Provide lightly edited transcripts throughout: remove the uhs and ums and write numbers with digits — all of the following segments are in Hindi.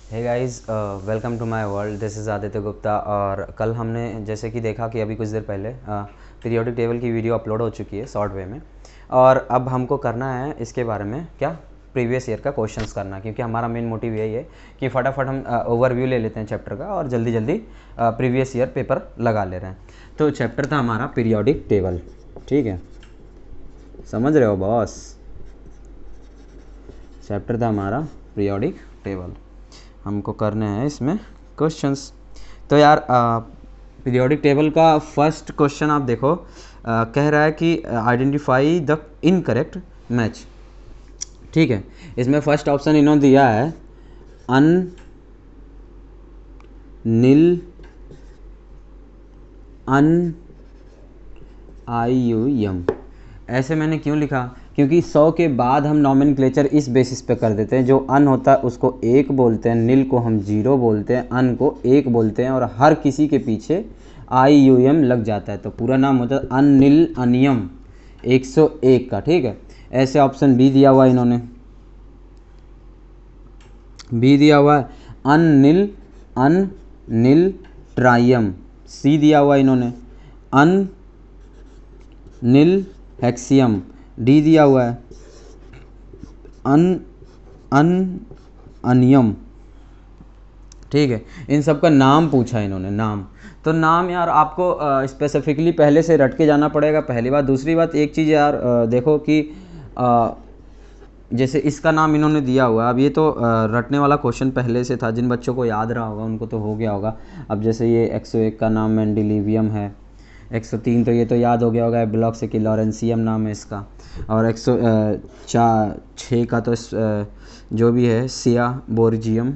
Hey guys, welcome to my world. This is Aditya Gupta. और कल हमने जैसे कि देखा कि अभी कुछ देर पहले पीरियोडिक टेबल की वीडियो अपलोड हो चुकी है शॉर्ट वे में। और अब हमको करना है इसके बारे में क्या, प्रीवियस ईयर का क्वेश्चंस करना, क्योंकि हमारा मेन मोटिव यही है कि फटाफट हम ओवरव्यू ले लेते हैं चैप्टर का और जल्दी जल्दी प्रीवियस ईयर पेपर लगा ले रहे हैं। तो चैप्टर था हमारा पीरियोडिक टेबल, ठीक है, समझ रहे हो बॉस। चैप्टर था हमारा पीरियोडिक टेबल, हमको करने हैं इसमें क्वेश्चंस। तो यार पीरियोडिक टेबल का फर्स्ट क्वेश्चन आप देखो, कह रहा है कि आइडेंटिफाई द इनकरेक्ट मैच, ठीक है। इसमें फर्स्ट ऑप्शन इन्होंने दिया है अन नील अन आई यू यम। ऐसे मैंने क्यों लिखा, क्योंकि 100 के बाद हम नॉमेनक्लेचर इस बेसिस पे कर देते हैं, जो अन होता है उसको 1 बोलते हैं, नील को हम 0 बोलते हैं, अन को 1 बोलते हैं, और हर किसी के पीछे आई यू एम लग जाता है, तो पूरा नाम होता है अन नील अनियम 101 का, ठीक है। ऐसे ऑप्शन बी दिया हुआ है इन्होंने, बी दिया हुआ है अन नील ट्राइयम। सी दिया हुआ है इन्होंने अन नील हेक्सियम। डी दिया हुआ है अनियम, ठीक है। इन सब का नाम पूछा इन्होंने, नाम। तो नाम यार आपको स्पेसिफिकली पहले से रट के जाना पड़ेगा, पहली बात। दूसरी बात, एक चीज़ यार देखो कि जैसे इसका नाम इन्होंने दिया हुआ है, अब ये तो रटने वाला क्वेश्चन पहले से था, जिन बच्चों को याद रहा होगा उनको तो हो गया होगा। अब जैसे ये 101 का नाम मेंडेलिवियम है, 103 तो ये तो याद हो गया होगा, ब्लॉक से कि लॉरेंसियम नाम है इसका, और 106 का तो जो भी है सियाबोर्जियम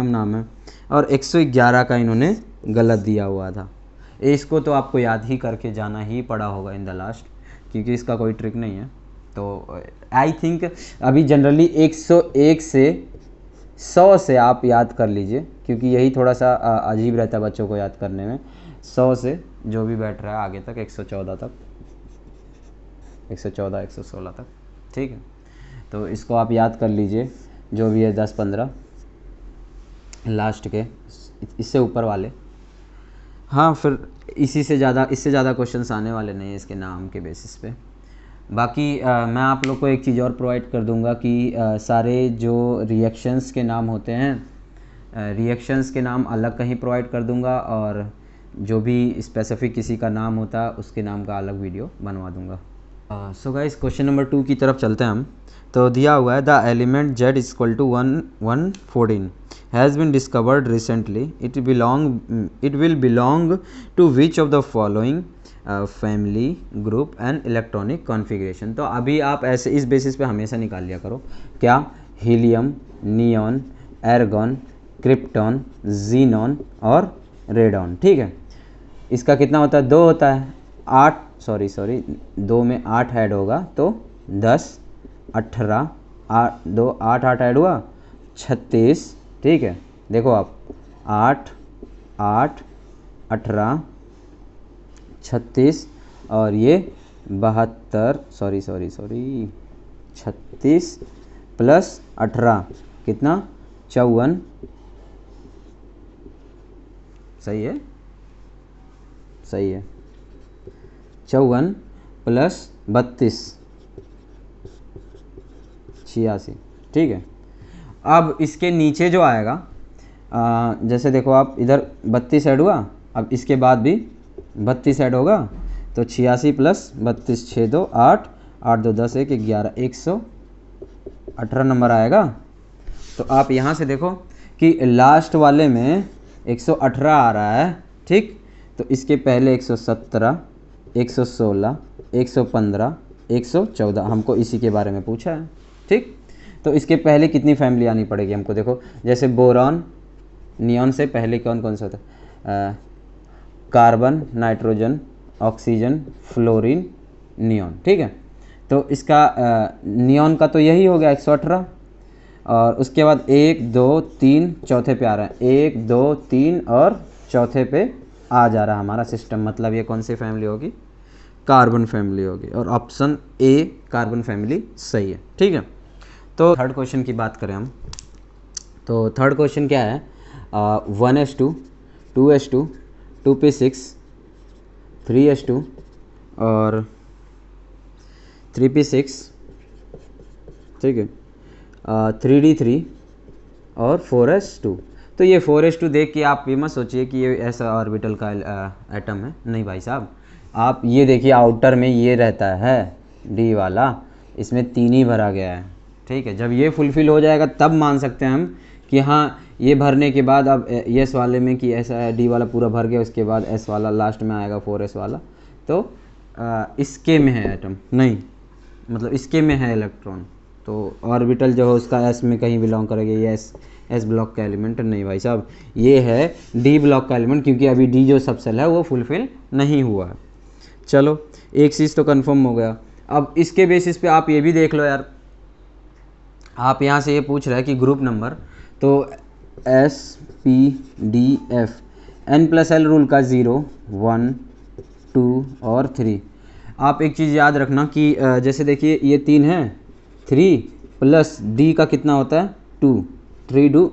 नाम है, और 111 का इन्होंने गलत दिया हुआ था। इसको तो आपको याद ही करके जाना ही पड़ा होगा इन द लास्ट, क्योंकि इसका कोई ट्रिक नहीं है। तो आई थिंक अभी जनरली 101 से 100 से आप याद कर लीजिए, क्योंकि यही थोड़ा सा अजीब रहता है बच्चों को याद करने में। 100 से जो भी बैठ रहा है आगे तक, 114 तक, 114 116 तक, ठीक है। तो इसको आप याद कर लीजिए, जो भी है 10-15 लास्ट के, इससे ऊपर वाले। हाँ, फिर इससे ज़्यादा क्वेश्चंस आने वाले नहीं है इसके नाम के बेसिस पे। बाकी मैं आप लोग को एक चीज़ और प्रोवाइड कर दूंगा कि सारे जो रिएक्शंस के नाम होते हैं, रिएक्शंस के नाम अलग कहीं प्रोवाइड कर दूंगा, और जो भी स्पेसिफिक किसी का नाम होता है उसके नाम का अलग वीडियो बनवा दूंगा। सो गाइस, क्वेश्चन नंबर 2 की तरफ चलते हैं हम। तो दिया हुआ है the element z equal to 114 has been discovered recently, it will belong to which of the following family, group and electronic configuration. तो अभी आप ऐसे इस बेसिस पे हमेशा निकाल लिया करो, क्या, हीलियम, नियॉन, एर्गॉन, क्रिप्टॉन, जीनॉन और रेडॉन, ठीक है। इसका कितना होता है, 2 होता है, 8 सॉरी 2 में 8 ऐड होगा तो 10, 18, 8 2 8 8 ऐड हुआ 36, ठीक है। देखो आप 8 8 18 36 और ये 72 सॉरी 36 प्लस 18 कितना, 54, सही है, सही है, 54 प्लस 32 86, ठीक है। अब इसके नीचे जो आएगा, जैसे देखो आप इधर 32 ऐड हुआ, अब इसके बाद भी 32 ऐड होगा, तो 86 प्लस 32 6 2 8 8 2 10 1 11 118 नंबर आएगा। तो आप यहाँ से देखो कि लास्ट वाले में 118 आ रहा है, ठीक। तो इसके पहले 117, 116, 115, 114, हमको इसी के बारे में पूछा है, ठीक। तो इसके पहले कितनी फैमिली आनी पड़ेगी हमको, देखो जैसे बोरॉन, नियॉन से पहले कौन कौन सा होता है, carbon, nitrogen, oxygen, fluorine, neon, ठीक है। तो इसका नियॉन का तो यही हो गया 118, और उसके बाद 1 2 3 चौथे पे आ रहा है, 1 2 3 और चौथे पे आ जा रहा है हमारा सिस्टम। मतलब ये कौन सी फैमिली होगी, कार्बन फैमिली होगी, और ऑप्शन ए कार्बन फैमिली सही है, ठीक है। तो थर्ड क्वेश्चन की बात करें हम, तो थर्ड क्वेश्चन क्या है, 1s2, 2s2, 2p6, 3s2 और 3p6, ठीक है, 3d3 और 4s2। तो ये 4s2 देख के आप ये मत सोचिए कि ये ऐसा ऑर्बिटल का एटम है, नहीं भाई साहब। आप ये देखिए आउटर में ये रहता है डी वाला, इसमें 3 ही भरा गया है, ठीक है। जब ये फुलफिल हो जाएगा तब मान सकते हैं हम कि हाँ ये भरने के बाद अब एस वाले में कि ऐसा डी वाला पूरा भर गया, उसके बाद एस वाला लास्ट में आएगा 4s वाला, तो इसके में है एटम, नहीं मतलब इसके में है इलेक्ट्रॉन, तो ऑर्बिटल जो है उसका एस में कहीं बिलोंग करेगा, ये एस ब्लॉक का एलिमेंट नहीं भाई साहब, ये है डी ब्लॉक का एलिमेंट, क्योंकि अभी डी जो सबसेल है वो फुलफिल नहीं हुआ है। चलो एक चीज़ तो कंफर्म हो गया। अब इसके बेसिस पे आप ये भी देख लो यार, आप यहाँ से ये पूछ रहे हैं कि ग्रुप नंबर, तो SPDF N+L रूल का 0, 1, 2 और 3। आप एक चीज़ याद रखना कि जैसे देखिए ये 3 है, 3 प्लस D का कितना होता है 2, 3 2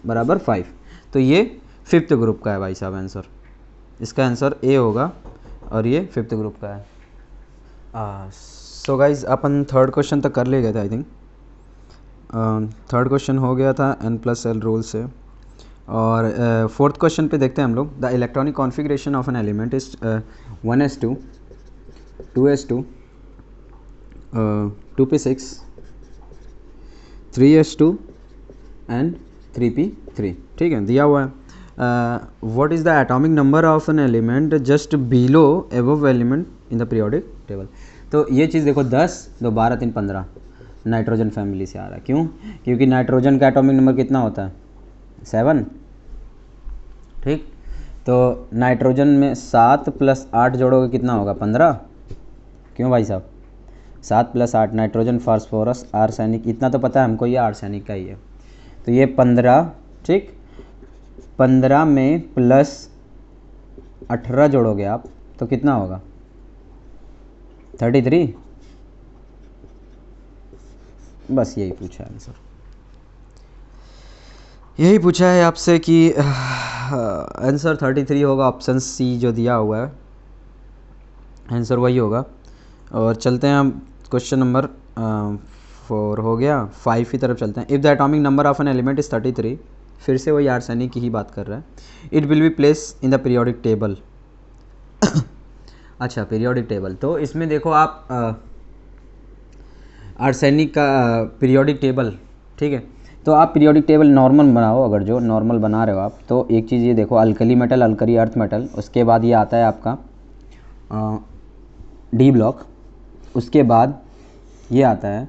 बराबर 5, तो ये 5th ग्रुप का है भाई साहब आंसर। इसका आंसर ए होगा और ये 5th ग्रुप का है। सो गाइज अपन थर्ड क्वेश्चन तक कर ले गए थे आई थिंक। थर्ड क्वेश्चन हो गया था N+L रूल से, और फोर्थ क्वेश्चन पे देखते हैं हम लोग। The electronic configuration of an element is 1s2, 2s2, 2p6, 3s2 and 3p3, ठीक है, दिया हुआ है। What is the atomic number of an element just below above element in the periodic table. तो ये चीज़ देखो 10, 2, 12, 3, 15 नाइट्रोजन फैमिली से आ रहा है। क्यों? क्योंकि नाइट्रोजन का एटॉमिक नंबर कितना होता है 7, ठीक। तो नाइट्रोजन में 7 + 8 जोड़ोगे कितना होगा 15। क्यों भाई साहब? 7 + 8 नाइट्रोजन, फास्फोरस, आर्सेनिक, इतना तो पता है हमको, ये आर्सेनिक का ही है। तो ये 15, ठीक। 15 में +18 जोड़ोगे आप तो कितना होगा 33। बस यही पूछा है आंसर, यही पूछा है आपसे कि आंसर 33 होगा। ऑप्शन सी जो दिया हुआ है आंसर वही होगा। और चलते हैं हम क्वेश्चन नंबर 4 हो गया, 5 की तरफ चलते हैं। If the atomic number of an element is 33, फिर से वही आर्सेनिक की ही बात कर रहा है। It will B place in the periodic table. अच्छा, पीरियोडिक टेबल, तो इसमें देखो आप आर्सेनिक का पीरियोडिक टेबल, ठीक है। तो आप पीरियोडिक टेबल नॉर्मल बनाओ, अगर जो नॉर्मल बना रहे हो आप, तो एक चीज़ ये देखो, alkali metal, alkali earth metal, उसके बाद ये आता है आपका डी ब्लॉक, उसके बाद ये आता है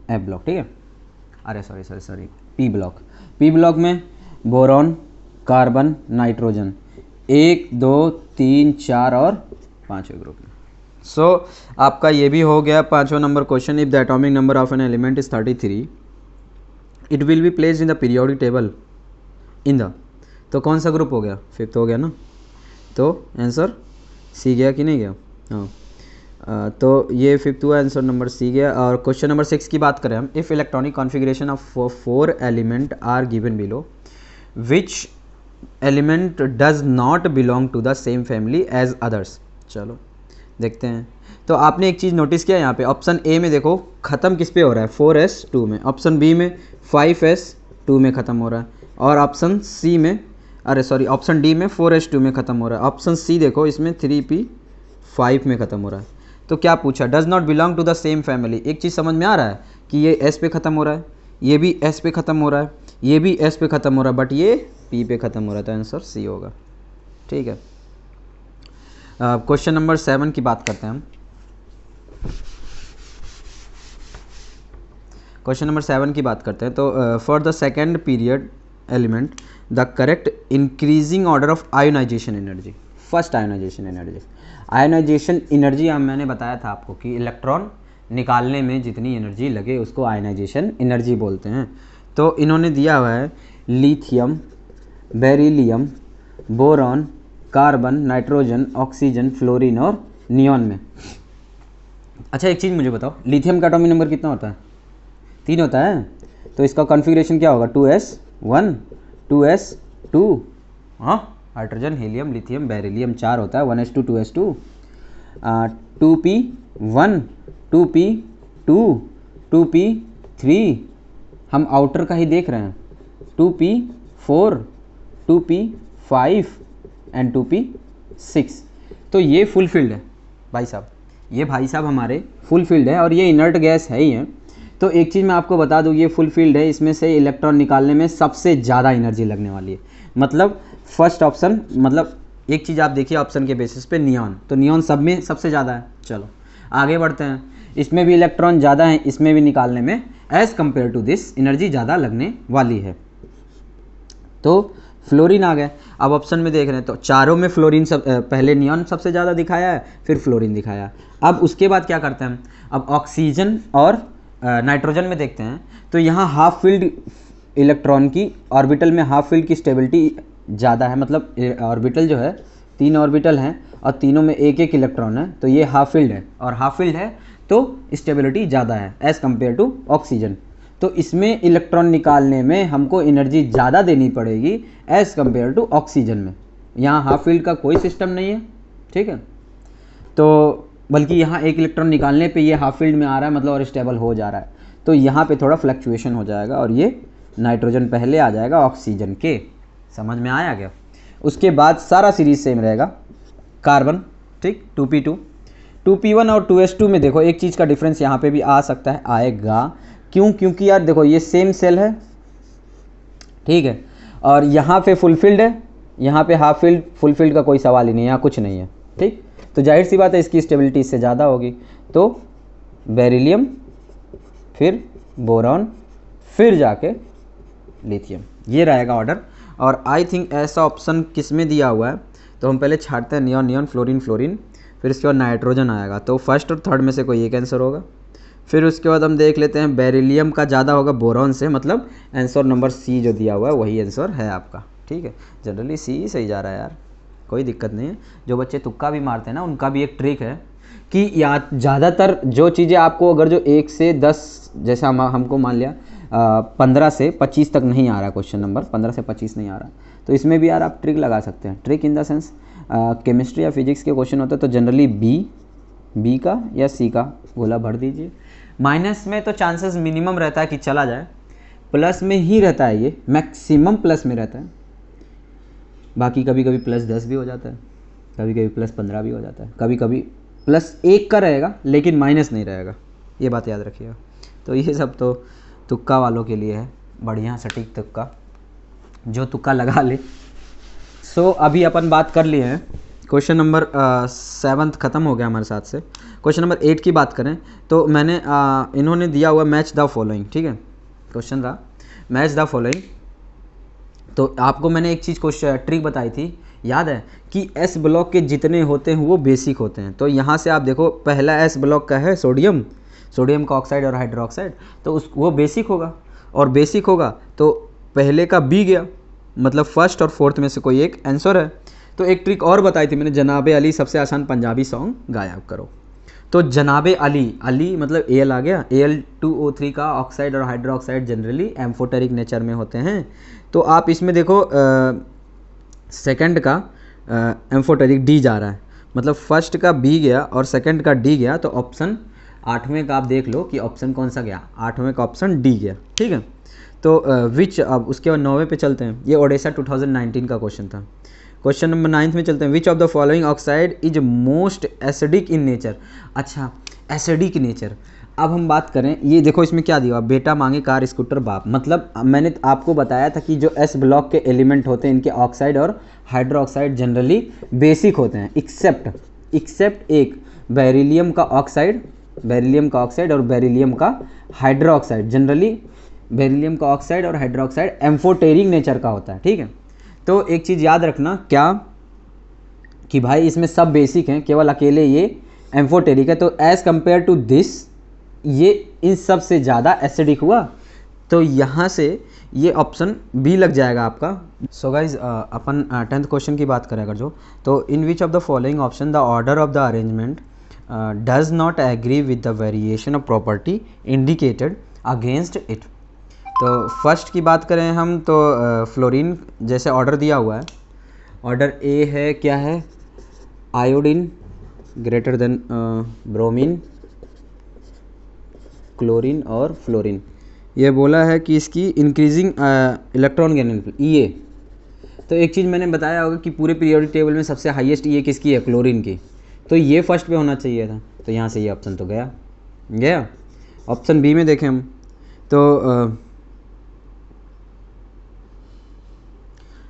एफ ब्लॉक, ठीक है। अरे sorry P block. P block में बोरॉन, कार्बन, नाइट्रोजन, 1 2 3 4 और 5वें ग्रुप में। सो आपका ये भी हो गया 5वां number question. If the atomic number of an element is 33, it will be placed in the periodic table in the, तो कौन सा ग्रुप हो गया 5th हो गया ना, तो आंसर सी गया कि नहीं गया? हाँ, तो ये 5th हुआ, आंसर नंबर सी गया। और क्वेश्चन नंबर 6 की बात करें हम, if electronic configuration of 4 element are given below, which element does not belong to the same family as others. चलो देखते हैं। तो आपने एक चीज़ नोटिस किया यहाँ पे, ऑप्शन ए में देखो ख़त्म किस पे हो रहा है 4s2 में, ऑप्शन बी में 5s2 में ख़त्म हो रहा है, और ऑप्शन सी में, अरे सॉरी, ऑप्शन डी में 4s2 में ख़त्म हो रहा है। ऑप्शन सी देखो इसमें 3p5 में ख़त्म हो रहा है। तो क्या पूछा? Does not belong to the same family. एक चीज़ समझ में आ रहा है कि ये एस पे ख़त्म हो रहा है, ये भी एस पे ख़त्म हो रहा है, ये भी एस पे ख़त्म हो रहा है, बट ये पी पे ख़त्म हो रहा है, तो आंसर सी होगा, ठीक है। क्वेश्चन नंबर 7 की बात करते हैं हम। क्वेश्चन नंबर 7 की बात करते हैं। तो for the second period element the correct increasing order of ionization energy. First ionization energy, ionization energy मैंने बताया था आपको कि इलेक्ट्रॉन निकालने में जितनी एनर्जी लगे उसको आयोनाइजेशन एनर्जी बोलते हैं। तो इन्होंने दिया हुआ है lithium, beryllium, boron, carbon, nitrogen, oxygen, fluorine और नियॉन में। अच्छा एक चीज़ मुझे बताओ, लिथियम का एटॉमिक नंबर कितना होता है? 3 होता है। तो इसका कॉन्फ़िगरेशन क्या होगा? 2s1 2s2। हाँ, हाइड्रोजन, हीलियम, लिथियम, बेरिलियम 4 होता है, 1s2 2s2, 2p1 2p2 2p3, हम आउटर का ही देख रहे हैं, 2p4 2p5 एंड 2p6। तो ये फुल फील्ड है भाई साहब, ये भाई साहब हमारे फुल फील्ड है और ये इनर्ट गैस है ही है। तो एक चीज़ मैं आपको बता दूँ, ये फुल फील्ड है, इसमें से इलेक्ट्रॉन निकालने में सबसे ज़्यादा एनर्जी लगने वाली है। मतलब फर्स्ट ऑप्शन, मतलब एक चीज़ आप देखिए ऑप्शन के बेसिस पे नियॉन, तो नियॉन सब में सबसे ज़्यादा है। चलो आगे बढ़ते हैं, इसमें भी इलेक्ट्रॉन ज़्यादा है, इसमें भी निकालने में as compare to this energy ज़्यादा लगने वाली है। तो फ्लोरीन आ गए। अब ऑप्शन में देख रहे हैं तो चारों में फ्लोरीन पहले नियॉन सबसे ज़्यादा दिखाया है, फिर फ्लोरीन दिखाया है। अब उसके बाद क्या करते हैं, अब ऑक्सीजन और नाइट्रोजन में देखते हैं। तो यहाँ हाफ फील्ड इलेक्ट्रॉन की ऑर्बिटल में हाफ फील्ड की स्टेबिलिटी ज़्यादा है, मतलब ऑर्बिटल जो है 3 ऑर्बिटल हैं और तीनों में एक एक इलेक्ट्रॉन है, तो ये हाफ फील्ड है और हाफ फील्ड है तो स्टेबिलिटी ज़्यादा है एज़ कम्पेयर टू ऑक्सीजन। तो इसमें इलेक्ट्रॉन निकालने में हमको एनर्जी ज़्यादा देनी पड़ेगी एज़ कम्पेयर टू ऑक्सीजन में। यहाँ हाफ फील्ड का कोई सिस्टम नहीं है, ठीक है, तो बल्कि यहाँ एक इलेक्ट्रॉन निकालने पे ये हाफ फील्ड में आ रहा है, मतलब और स्टेबल हो जा रहा है, तो यहाँ पे थोड़ा फ्लक्चुएशन हो जाएगा और ये नाइट्रोजन पहले आ जाएगा ऑक्सीजन के। समझ में आया क्या? उसके बाद सारा सीरीज सेम रहेगा। कार्बन, ठीक, 2p2 2p1 और 2s2 में देखो एक चीज़ का डिफरेंस यहाँ पे भी आ सकता है, आएगा। क्यों? क्योंकि यार देखो ये सेम सेल है, ठीक है, और यहाँ पे फुल फील्ड है, यहाँ पे हाफ फील्ड, फुल फील्ड का कोई सवाल ही नहीं है, यहाँ कुछ नहीं है, ठीक। तो जाहिर सी बात है इसकी स्टेबिलिटी इससे ज़्यादा होगी। तो बेरिलियम, फिर बोरॉन, फिर जाके लिथियम, ये रहेगा ऑर्डर। और आई थिंक ऐसा ऑप्शन किस में दिया हुआ है, तो हम पहले छाटते हैं नियॉन नियॉन, फ्लोरीन फ्लोरीन, फिर उसके बाद नाइट्रोजन आएगा, तो फर्स्ट और थर्ड में से कोई एक आंसर होगा। फिर उसके बाद हम देख लेते हैं बेरिलियम का ज़्यादा होगा बोरॉन से, मतलब आंसर नंबर सी जो दिया हुआ है वही आंसर है आपका, ठीक है। जनरली सी सही जा रहा है यार, कोई दिक्कत नहीं है। जो बच्चे तुक्का भी मारते हैं ना, उनका भी एक ट्रिक है कि या ज़्यादातर जो चीज़ें आपको अगर जो 1 से 10, जैसे हमको मान लिया 15 से 25 तक नहीं आ रहा क्वेश्चन नंबर, 15 से 25 नहीं आ रहा, तो इसमें भी यार आप ट्रिक लगा सकते हैं। Trick in the sense chemistry या फिजिक्स के क्वेश्चन होते हैं तो जनरली बी का या सी का गोला भर दीजिए। माइनस में तो चांसेस मिनिमम रहता है कि चला जाए, प्लस में ही रहता है, ये मैक्सिमम प्लस में रहता है। बाकी कभी कभी +10 भी हो जाता है, कभी कभी +15 भी हो जाता है, कभी कभी +1 का रहेगा लेकिन माइनस नहीं रहेगा, ये बात याद रखिएगा। तो ये सब तो तुक्का वालों के लिए है, बढ़िया सटीक तुक्का, जो तुक्का लगा ले। सो अभी अपन बात कर लिए हैं, क्वेश्चन नंबर 7 ख़त्म हो गया हमारे साथ से। क्वेश्चन नंबर 8 की बात करें तो मैंने इन्होंने दिया हुआ मैच द फॉलोइंग, ठीक है, क्वेश्चन रहा मैच द फॉलोइंग। तो आपको मैंने एक चीज़ क्वेश्चन ट्रिक बताई थी, याद है कि एस ब्लॉक के जितने होते हैं वो बेसिक होते हैं। तो यहाँ से आप देखो पहला एस ब्लॉक का है सोडियम, सोडियम का ऑक्साइड और हाइड्रोक्साइड, तो वो बेसिक होगा, और बेसिक होगा तो पहले का बी गया, मतलब फर्स्ट और फोर्थ में से कोई एक आंसर है। तो एक ट्रिक और बताई थी मैंने, जनाबे अली सबसे आसान पंजाबी सॉन्ग गायब करो। तो जनाबे अली, अली मतलब Al आ गया, Al2O3 का ऑक्साइड और हाइड्रोक्साइड जनरली एम्फोटेरिक नेचर में होते हैं। तो आप इसमें देखो सेकंड का एम्फोटेरिक डी जा रहा है, मतलब फर्स्ट का बी गया और सेकंड का डी गया, तो ऑप्शन 8वें का आप देख लो कि ऑप्शन कौन सा गया, 8वें का ऑप्शन डी गया, ठीक है। तो विच, अब उसके बाद 9वें पे चलते हैं, ये ओडेसा 2019 का क्वेश्चन था। क्वेश्चन नंबर 9 में चलते हैं, विच of the following oxide is most acidic in nature. अच्छा, एसिडिक नेचर, अब हम बात करें, ये देखो इसमें क्या दिया, बेटा मांगे कार स्कूटर बाप, मतलब मैंने आपको बताया था कि जो एस ब्लॉक के एलिमेंट होते हैं इनके ऑक्साइड और हाइड्रोक्साइड जनरली बेसिक होते हैं, एक्सेप्ट एक बेरिलियम का ऑक्साइड, और बेरिलियम का हाइड्रोक्साइड, जनरली बेरिलियम का ऑक्साइड और हाइड्रोक्साइड एम्फोटेरिक नेचर का होता है, ठीक है। तो एक चीज़ याद रखना क्या, कि भाई इसमें सब बेसिक हैं, केवल अकेले ये एम्फोटेरिक है, तो एज़ कंपेयर टू दिस ये इन सब से ज़्यादा एसिडिक हुआ। तो यहाँ से ये ऑप्शन बी लग जाएगा आपका। सो गाइज अपन 10th क्वेश्चन की बात करें अगर जो, तो in which of the following option the order of the arrangement does not agree with the variation of property indicated against it. तो फर्स्ट की बात करें हम तो फ्लोरीन जैसे ऑर्डर दिया हुआ है, ऑर्डर ए है क्या है, iodine greater than bromine, chlorine और फ्लोरीन। ये बोला है कि इसकी इंक्रीजिंग इलेक्ट्रॉन गैन ई ए। तो एक चीज़ मैंने बताया होगा कि पूरे पीरियोडिक टेबल में सबसे हाईएस्ट ई ए किसकी है, क्लोरीन की, तो ये फर्स्ट पे होना चाहिए था। तो यहाँ से ये ऑप्शन तो गया। ऑप्शन बी में देखें हम तो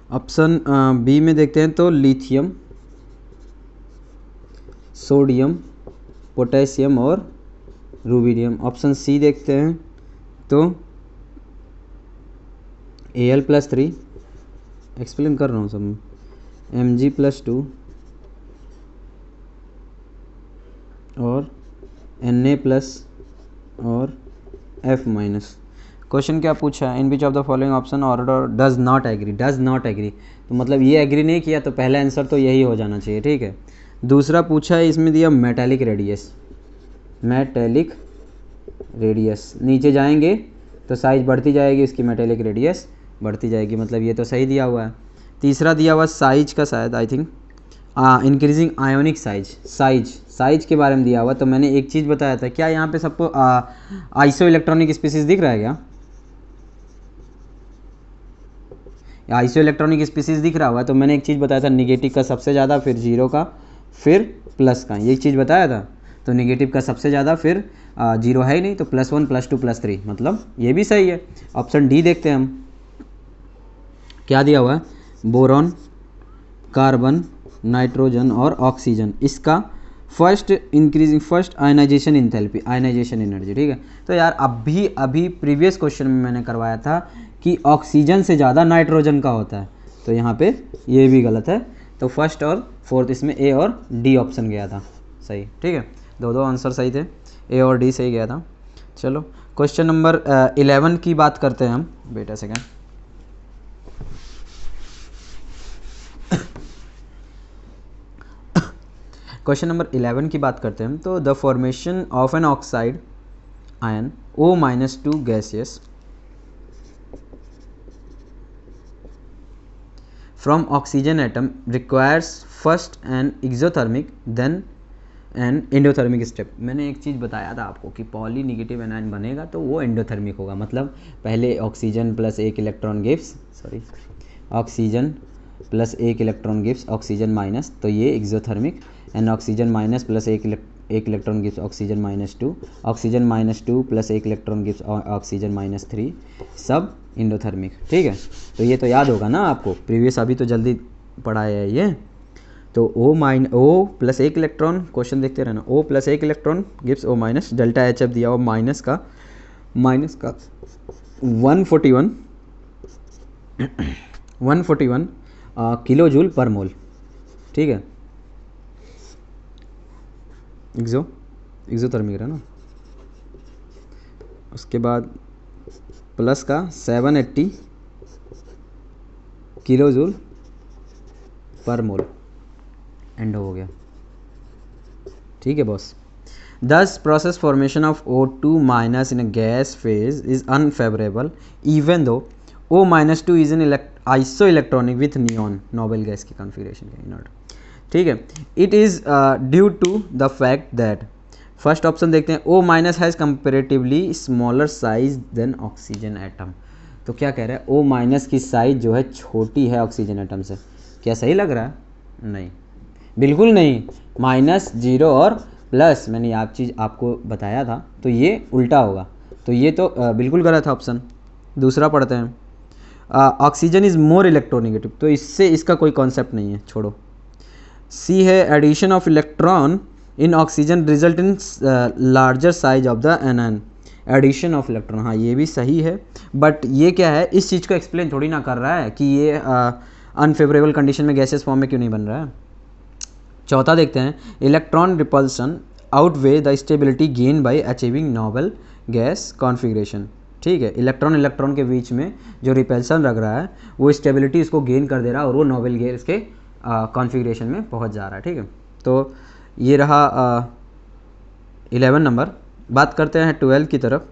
ऑप्शन बी में देखते हैं तो लिथियम, सोडियम, पोटेशियम और रूबिडियम। ऑप्शन सी देखते हैं तो Al+3, एक्सप्लेन कर रहा हूँ सब, Mg+2 और Na+ और F-। क्वेश्चन क्या पूछा है, in which of the following option order does not agree, तो मतलब ये एग्री नहीं किया तो पहला आंसर तो यही हो जाना चाहिए, ठीक है। दूसरा पूछा है, इसमें दिया मेटालिक रेडियस, नीचे जाएंगे तो साइज बढ़ती जाएगी, इसकी मेटालिक रेडियस बढ़ती जाएगी, मतलब ये तो सही दिया हुआ है। तीसरा दिया हुआ साइज का, शायद I think increasing ionic size के बारे में दिया हुआ। तो मैंने एक चीज़ बताया था, क्या यहाँ पे सबको आइसो इलेक्ट्रॉनिक स्पीसीज दिख रहा है क्या, आइसो इलेक्ट्रॉनिक स्पीसीज दिख रहा हुआ। तो मैंने एक चीज़ बताया था, निगेटिव का सबसे ज़्यादा, फिर जीरो का, फिर प्लस का, ये चीज़ बताया था। तो निगेटिव का सबसे ज़्यादा, फिर जीरो है ही नहीं, तो +1 +2 +3, मतलब ये भी सही है। ऑप्शन डी देखते हैं हम, क्या दिया हुआ है, बोरॉन, कार्बन, नाइट्रोजन और ऑक्सीजन। इसका first ionization enthalpy, ionization energy, ठीक है। तो यार अभी प्रीवियस क्वेश्चन में मैंने करवाया था कि ऑक्सीजन से ज़्यादा नाइट्रोजन का होता है, तो यहाँ पे ये भी गलत है। तो फर्स्ट और फोर्थ इसमें ए और डी ऑप्शन गया था सही, ठीक है। दो आंसर सही थे, ए और डी सही गया था। चलो क्वेश्चन नंबर 11 की बात करते हैं हम, बेटा सेकेंड। क्वेश्चन नंबर 11 की बात करते हैं हम, तो the formation of an oxide ion O-2 gaseous from oxygen atom requires first an exothermic then an endothermic step। मैंने एक चीज़ बताया था आपको कि पॉली निगेटिव एनायन बनेगा तो वो एंडोथर्मिक होगा, मतलब पहले ऑक्सीजन प्लस एक इलेक्ट्रॉन गिव्स ऑक्सीजन माइनस, तो ये exothermic, and oxygen minus plus एक electron gives oxygen -2, oxygen -2 plus एक इलेक्ट्रॉन गिव्स ऑक्सीजन -3, सब इंडोथर्मिक, ठीक है। तो ये तो याद होगा ना आपको, प्रीवियस अभी तो जल्दी पढ़ाया है ये। तो O प्लस एक इलेक्ट्रॉन, क्वेश्चन देखते रहना, O प्लस एक electron gives O-, delta HF दिया हुआ माइनस का 141 किलो जूल पर मोल, ठीक है। एक्सोथर्मिक है ना। उसके बाद प्लस का 780 किलो जूल पर मोल, एंडो हो गया, ठीक है boss. Thus process formation of O2- in a gas phase is unfavorable even though O-2 is an isoelectronic with neon, noble gas की कॉन्फ़िगरेशन के इनर्ट, ठीक है। It is due to the fact that, first option देखते हैं, O- has comparatively smaller size than oxygen atom. तो क्या कह रहा है, O- की साइज जो है छोटी है ऑक्सीजन एटम से। क्या सही लग रहा है? नहीं, बिल्कुल नहीं। -0 और प्लस, मैंने आप चीज़ आपको बताया था, तो ये उल्टा होगा, तो ये तो बिल्कुल गलत है ऑप्शन। दूसरा पढ़ते हैं, ऑक्सीजन इज़ मोर इलेक्ट्रोनेगेटिव, तो इससे इसका कोई कॉन्सेप्ट नहीं है, छोड़ो। सी है, addition of electron in oxygen result in larger size of the anion, addition of electron, हाँ ये भी सही है, बट ये क्या है, इस चीज़ को एक्सप्लेन थोड़ी ना कर रहा है कि ये अनफेवरेबल कंडीशन में गैसेस फॉर्म में क्यों नहीं बन रहा है। चौथा देखते हैं, electron repulsion outweigh the stability gain by achieving noble gas configuration. ठीक है, इलेक्ट्रॉन इलेक्ट्रॉन के बीच में जो रिपल्सन लग रहा है वो स्टेबिलिटी इसको गेन कर दे रहा है और वो नोबेल गैस के कॉन्फ़िगरेशन में पहुंच जा रहा है। ठीक है, तो ये रहा 11 नंबर। बात करते हैं 12 की तरफ।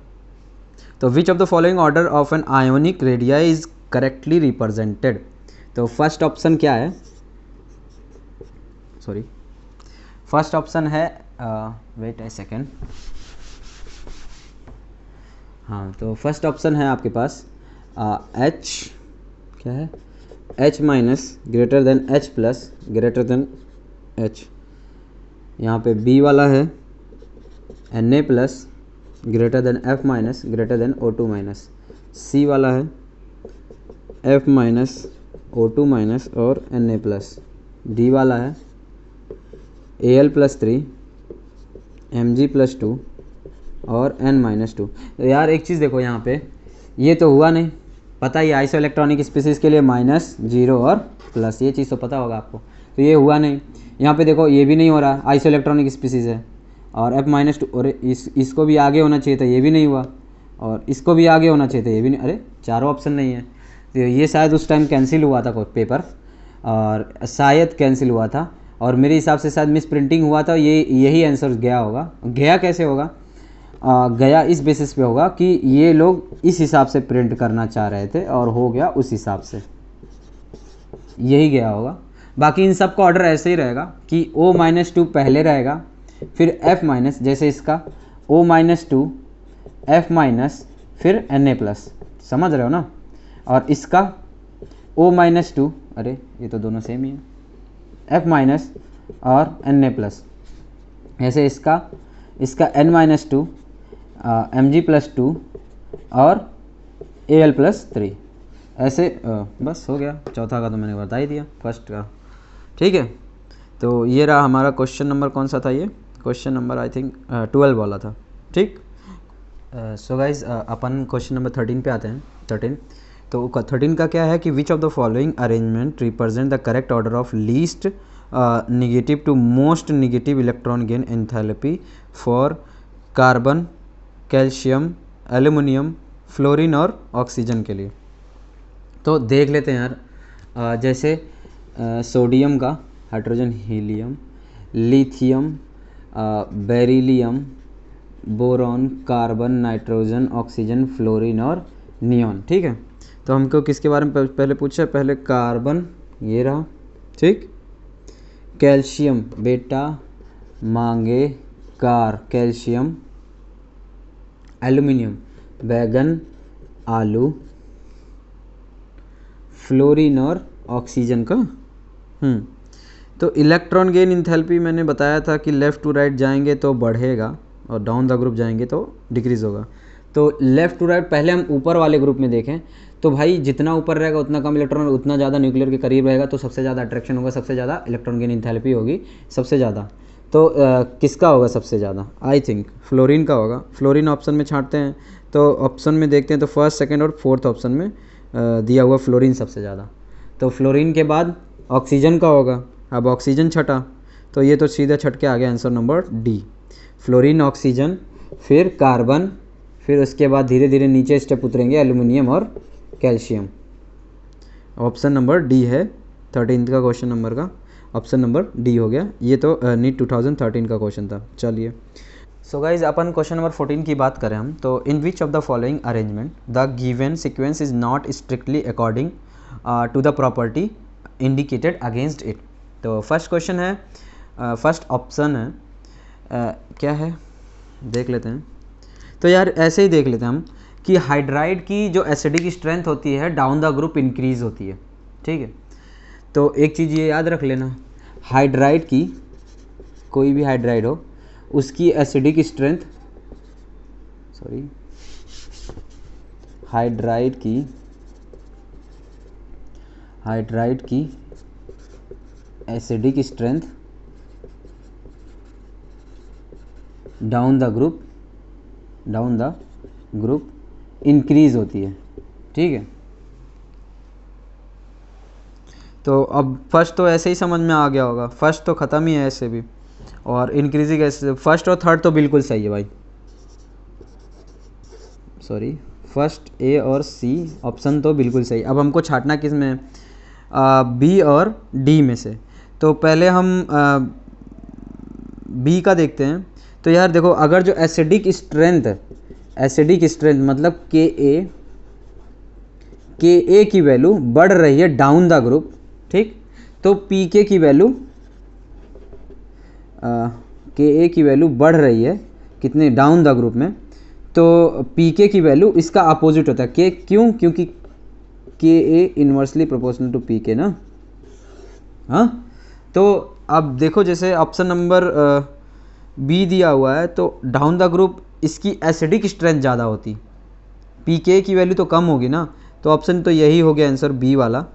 तो which of the following order of an ionic radii is correctly represented. तो फर्स्ट ऑप्शन क्या है, सॉरी फर्स्ट ऑप्शन है वेट ए सेकेंड, हाँ तो फर्स्ट ऑप्शन है आपके पास H क्या है, H minus greater than H plus greater than H। यहाँ पे B वाला है Na plus greater than F minus greater than O2 minus. C वाला है F माइनस O2 माइनस और Na प्लस। D वाला है Al प्लस 3 Mg प्लस 2 और N माइनस 2। तो यार एक चीज़ देखो, यहाँ पे ये तो हुआ नहीं, पता ही आइसो इलेक्ट्रॉनिक स्पीसीज़ के लिए -0 और प्लस, ये चीज़ तो पता होगा आपको। तो ये हुआ नहीं, यहाँ पे देखो ये भी नहीं हो रहा, आइसो इलेक्ट्रॉनिक स्पीसीज़ है और F-2 और इसको भी आगे होना चाहिए था, ये भी नहीं हुआ, और इसको भी आगे होना चाहिए था, ये भी नहीं। अरे चारों ऑप्शन नहीं है, तो ये शायद उस टाइम कैंसिल हुआ था पेपर, और शायद कैंसिल हुआ था, और मेरे हिसाब से शायद मिस प्रिंटिंग हुआ था, यही आंसर गया होगा। गया कैसे होगा, गया इस बेसिस पे होगा कि ये लोग इस हिसाब से प्रिंट करना चाह रहे थे और हो गया उस हिसाब से, यही गया होगा। बाकी इन सब का ऑर्डर ऐसे ही रहेगा कि O-2 पहले रहेगा, फिर F माइनस, जैसे इसका O-2 F माइनस फिर Na प्लस, समझ रहे हो ना। और इसका O-2, अरे ये तो दोनों सेम ही है, F माइनस और Na प्लस। ऐसे इसका N-2 Mg प्लस 2 और Al प्लस 3, ऐसे बस हो गया। चौथा का तो मैंने बता ही दिया, फर्स्ट का। ठीक है, तो ये रहा हमारा क्वेश्चन नंबर, कौन सा था ये, क्वेश्चन नंबर आई थिंक 12 वाला था। ठीक, सो गाइज अपन क्वेश्चन नंबर 13 पे आते हैं। 13 तो 13 का क्या है कि which of the following arrangement represent the correct order of least negative to most negative electron gain enthalpy for carbon, calcium, aluminium, fluorine और ऑक्सीजन के लिए। तो देख लेते हैं यार, जैसे सोडियम का hydrogen helium, lithium, beryllium, boron, carbon, nitrogen, oxygen, fluorine और नियॉन। ठीक है, तो हमको किसके बारे में पहले पूछा, पहले कार्बन, ये रहा। ठीक, कैल्शियम, बेटा मांगे कार कैल्शियम, एल्युमिनियम बैगन आलू, फ्लोरीन और ऑक्सीजन का। तो इलेक्ट्रॉन गेन इंथैल्पी मैंने बताया था कि लेफ़्ट टू राइट जाएंगे तो बढ़ेगा और डाउन द ग्रुप जाएंगे तो डिक्रीज़ होगा। तो लेफ़्ट टू राइट पहले हम ऊपर वाले ग्रुप में देखें तो भाई जितना ऊपर रहेगा उतना कम इलेक्ट्रॉन, उतना ज़्यादा न्यूक्लियर के करीब रहेगा, तो सबसे ज़्यादा अट्रैक्शन होगा, सबसे ज़्यादा इलेक्ट्रॉन गेन इंथैल्पी होगी सबसे ज़्यादा। तो किसका होगा सबसे ज़्यादा, आई थिंक फ्लोरीन का होगा। फ्लोरीन ऑप्शन में छांटते हैं तो ऑप्शन में देखते हैं तो फर्स्ट, सेकंड और फोर्थ ऑप्शन में दिया हुआ फ्लोरीन सबसे ज़्यादा। तो फ्लोरीन के बाद ऑक्सीजन का होगा। अब ऑक्सीजन छटा तो ये तो सीधा छट के आ गया answer number D, fluorine, oxygen, फिर कार्बन, फिर उसके बाद धीरे धीरे नीचे स्टेप उतरेंगे एल्युमिनियम और कैल्शियम। ऑप्शन नंबर डी है 13th का क्वेश्चन नंबर का, ऑप्शन नंबर डी हो गया। ये तो नीट 2013 का क्वेश्चन था। चलिए सो गाइज अपन क्वेश्चन नंबर 14 की बात करें हम तो in which of the following arrangement the given sequence is not strictly according to the property indicated against it. तो फर्स्ट क्वेश्चन है, फर्स्ट ऑप्शन है क्या है देख लेते हैं। तो यार ऐसे ही देख लेते हैं हम कि हाइड्राइड की जो एसिडिक स्ट्रेंथ होती है डाउन द ग्रुप इंक्रीज होती है। ठीक है, तो एक चीज़ ये याद रख लेना, हाइड्राइड की कोई भी हाइड्राइड हो उसकी एसिडिक स्ट्रेंथ, सॉरी हाइड्राइड की acidic strength down the group increase होती है। ठीक है, तो अब फर्स्ट तो ऐसे ही समझ में आ गया होगा, फर्स्ट तो ख़त्म ही है ऐसे भी, और इंक्रीजिंग ऐसे फर्स्ट और थर्ड तो बिल्कुल सही है भाई, सॉरी फर्स्ट ए और सी ऑप्शन तो बिल्कुल सही। अब हमको छांटना किस में, बी और डी में से। तो पहले हम बी का देखते हैं। तो यार देखो, अगर जो एसिडिक स्ट्रेंथ मतलब के ए की वैल्यू बढ़ रही है डाउन द ग्रुप, ठीक, तो पी के की वैल्यू बढ़ रही है कितने, डाउन द ग्रुप में, तो पी के की वैल्यू इसका अपोजिट होता है के, क्यों, क्योंकि के ए इन्वर्सली प्रोपोर्शनल टू पी के ना। हाँ, तो अब देखो जैसे ऑप्शन नंबर बी दिया हुआ है, तो डाउन द ग्रुप इसकी एसिडिक स्ट्रेंथ ज़्यादा होती, पी के की वैल्यू तो कम होगी ना, तो ऑप्शन तो यही हो गया आंसर बी वाला।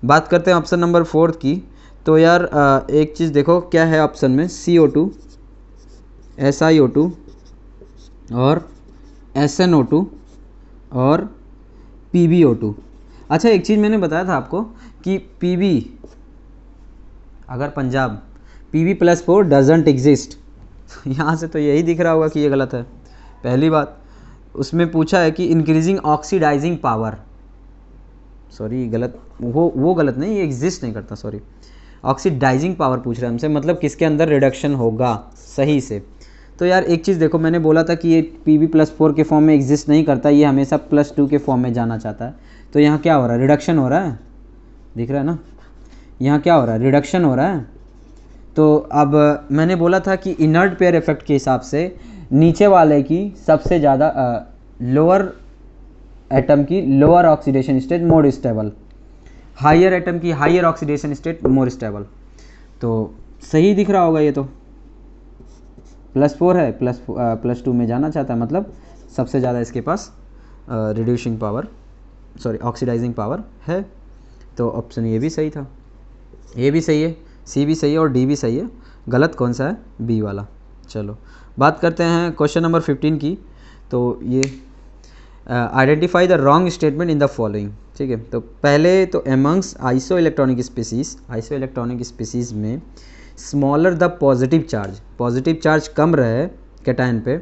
बात करते हैं ऑप्शन नंबर 4 की। तो यार एक चीज़ देखो क्या है ऑप्शन में, CO2, SiO2 और SnO2 और PbO2। अच्छा, एक चीज़ मैंने बताया था आपको कि Pb, अगर पंजाब Pb+4 डजेंट एग्जिस्ट, यहाँ से तो यही दिख रहा होगा कि ये गलत है। पहली बात, उसमें पूछा है कि इंक्रीजिंग ऑक्सीडाइजिंग पावर, सॉरी गलत, वो गलत नहीं, ये एग्जिस्ट नहीं करता, सॉरी, ऑक्सीडाइजिंग पावर पूछ रहा है हमसे, मतलब किसके अंदर रिडक्शन होगा सही से। तो यार एक चीज़ देखो, मैंने बोला था कि ये Pb+4 के फॉर्म में एग्जिस्ट नहीं करता, ये हमेशा +2 के फॉर्म में जाना चाहता है। तो यहाँ क्या हो रहा है, रिडक्शन हो रहा है, दिख रहा है ना, यहाँ क्या हो रहा है, रिडक्शन हो रहा है। तो अब मैंने बोला था कि इनर्ट पेयर इफेक्ट के हिसाब से नीचे वाले की सबसे ज़्यादा लोअर एटम की lower oxidation state more stable, higher atom की higher oxidation state more stable. तो सही दिख रहा होगा ये, तो +4 है, +2 में जाना चाहता है, मतलब सबसे ज़्यादा इसके पास reducing power, sorry oxidising power है। तो ऑप्शन ये भी सही था, ए भी सही है, सी भी सही है और डी भी सही है। गलत कौन सा है, बी वाला। चलो बात करते हैं क्वेश्चन नंबर 15 की। तो ये identify the wrong statement in the following, ठीक है। तो पहले तो एमंग्स आइसो इलेक्ट्रॉनिक स्पीसीज में स्मॉलर द पॉजिटिव चार्ज कम रहे कैटायन पे,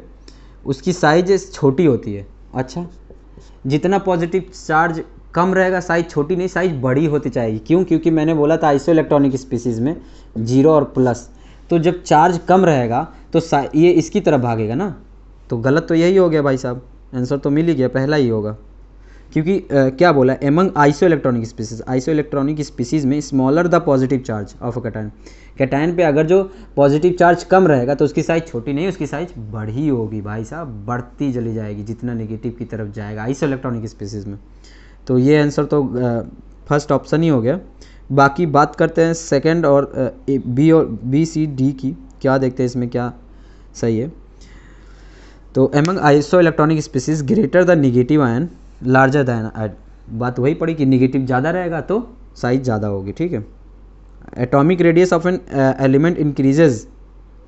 उसकी साइज छोटी होती है। अच्छा, जितना पॉजिटिव चार्ज कम रहेगा साइज छोटी नहीं, साइज बड़ी होती चाहिए। क्यों, क्योंकि मैंने बोला था आइसो इलेक्ट्रॉनिक स्पीसीज में 0 और प्लस, तो जब चार्ज कम रहेगा तो ये इसकी तरफ भागेगा ना। तो गलत तो यही हो गया भाई साहब, आंसर तो मिल ही गया, पहला ही होगा। क्योंकि क्या बोला, एमंग आइसो इलेक्ट्रॉनिक स्पीसीज में smaller the positive charge of a cation पे अगर जो पॉजिटिव चार्ज कम रहेगा तो उसकी साइज छोटी नहीं, उसकी साइज बड़ी होगी भाई साहब, बढ़ती चली जाएगी जितना नेगेटिव की तरफ जाएगा आइसो इलेक्ट्रॉनिक स्पीसीज में। तो ये आंसर तो फर्स्ट ऑप्शन ही हो गया। बाकी बात करते हैं सेकंड और बी सी डी की, क्या देखते हैं इसमें क्या सही है। तो among iso electronic species greater the negative ion larger than, बात वही पड़ी कि नेगेटिव ज़्यादा रहेगा तो साइज ज़्यादा होगी, ठीक है। Atomic radius of an element increases,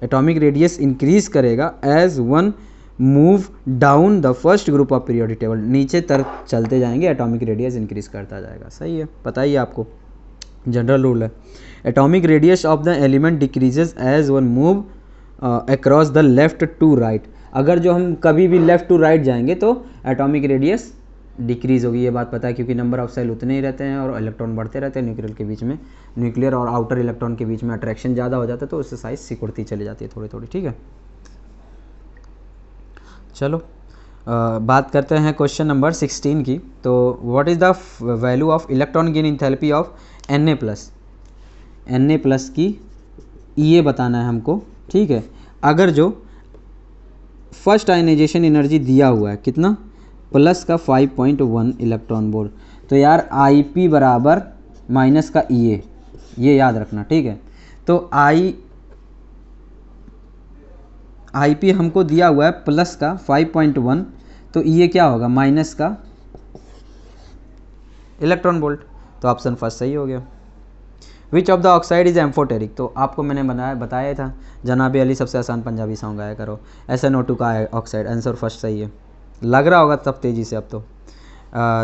atomic radius increase करेगा as one move down the first group of periodic table, नीचे तरफ चलते जाएंगे एटॉमिक रेडियस इंक्रीज करता जाएगा। सही है, पता ही आपको, जनरल रूल है। Atomic radius of the element decreases as one move across the left to right, अगर जो हम कभी भी लेफ्ट टू राइट जाएंगे तो एटॉमिक रेडियस डिक्रीज होगी, ये बात पता है, क्योंकि नंबर ऑफ सेल उतने ही रहते हैं और इलेक्ट्रॉन बढ़ते रहते हैं न्यूक्लियर के बीच में, न्यूक्लियर और आउटर इलेक्ट्रॉन के बीच में अट्रैक्शन ज़्यादा हो जाता है तो उससे साइज सिकुड़ती चली जाती है थोड़ी थोड़ी, ठीक है। चलो बात करते हैं क्वेश्चन नंबर 16 की। तो what is the value of electron gain enthalpy of Na+ की ये बताना है हमको, ठीक है। अगर जो फर्स्ट आयनाइजेशन एनर्जी दिया हुआ है कितना, प्लस का 5.1 इलेक्ट्रॉन वोल्ट, तो यार IP बराबर माइनस का EA, ये याद रखना, ठीक है। तो IP हमको दिया हुआ है प्लस का 5.1, तो EA क्या होगा, माइनस का इलेक्ट्रॉन वोल्ट, तो ऑप्शन फर्स्ट सही हो गया। विच of the oxide is amphoteric, तो आपको मैंने बताया था, जनाबे अली सबसे आसान पंजाबी सॉन्ग गाया करो, SnO2 का ऑक्साइड, आंसर फर्स्ट सही है, लग रहा होगा तब तेज़ी से अब तो।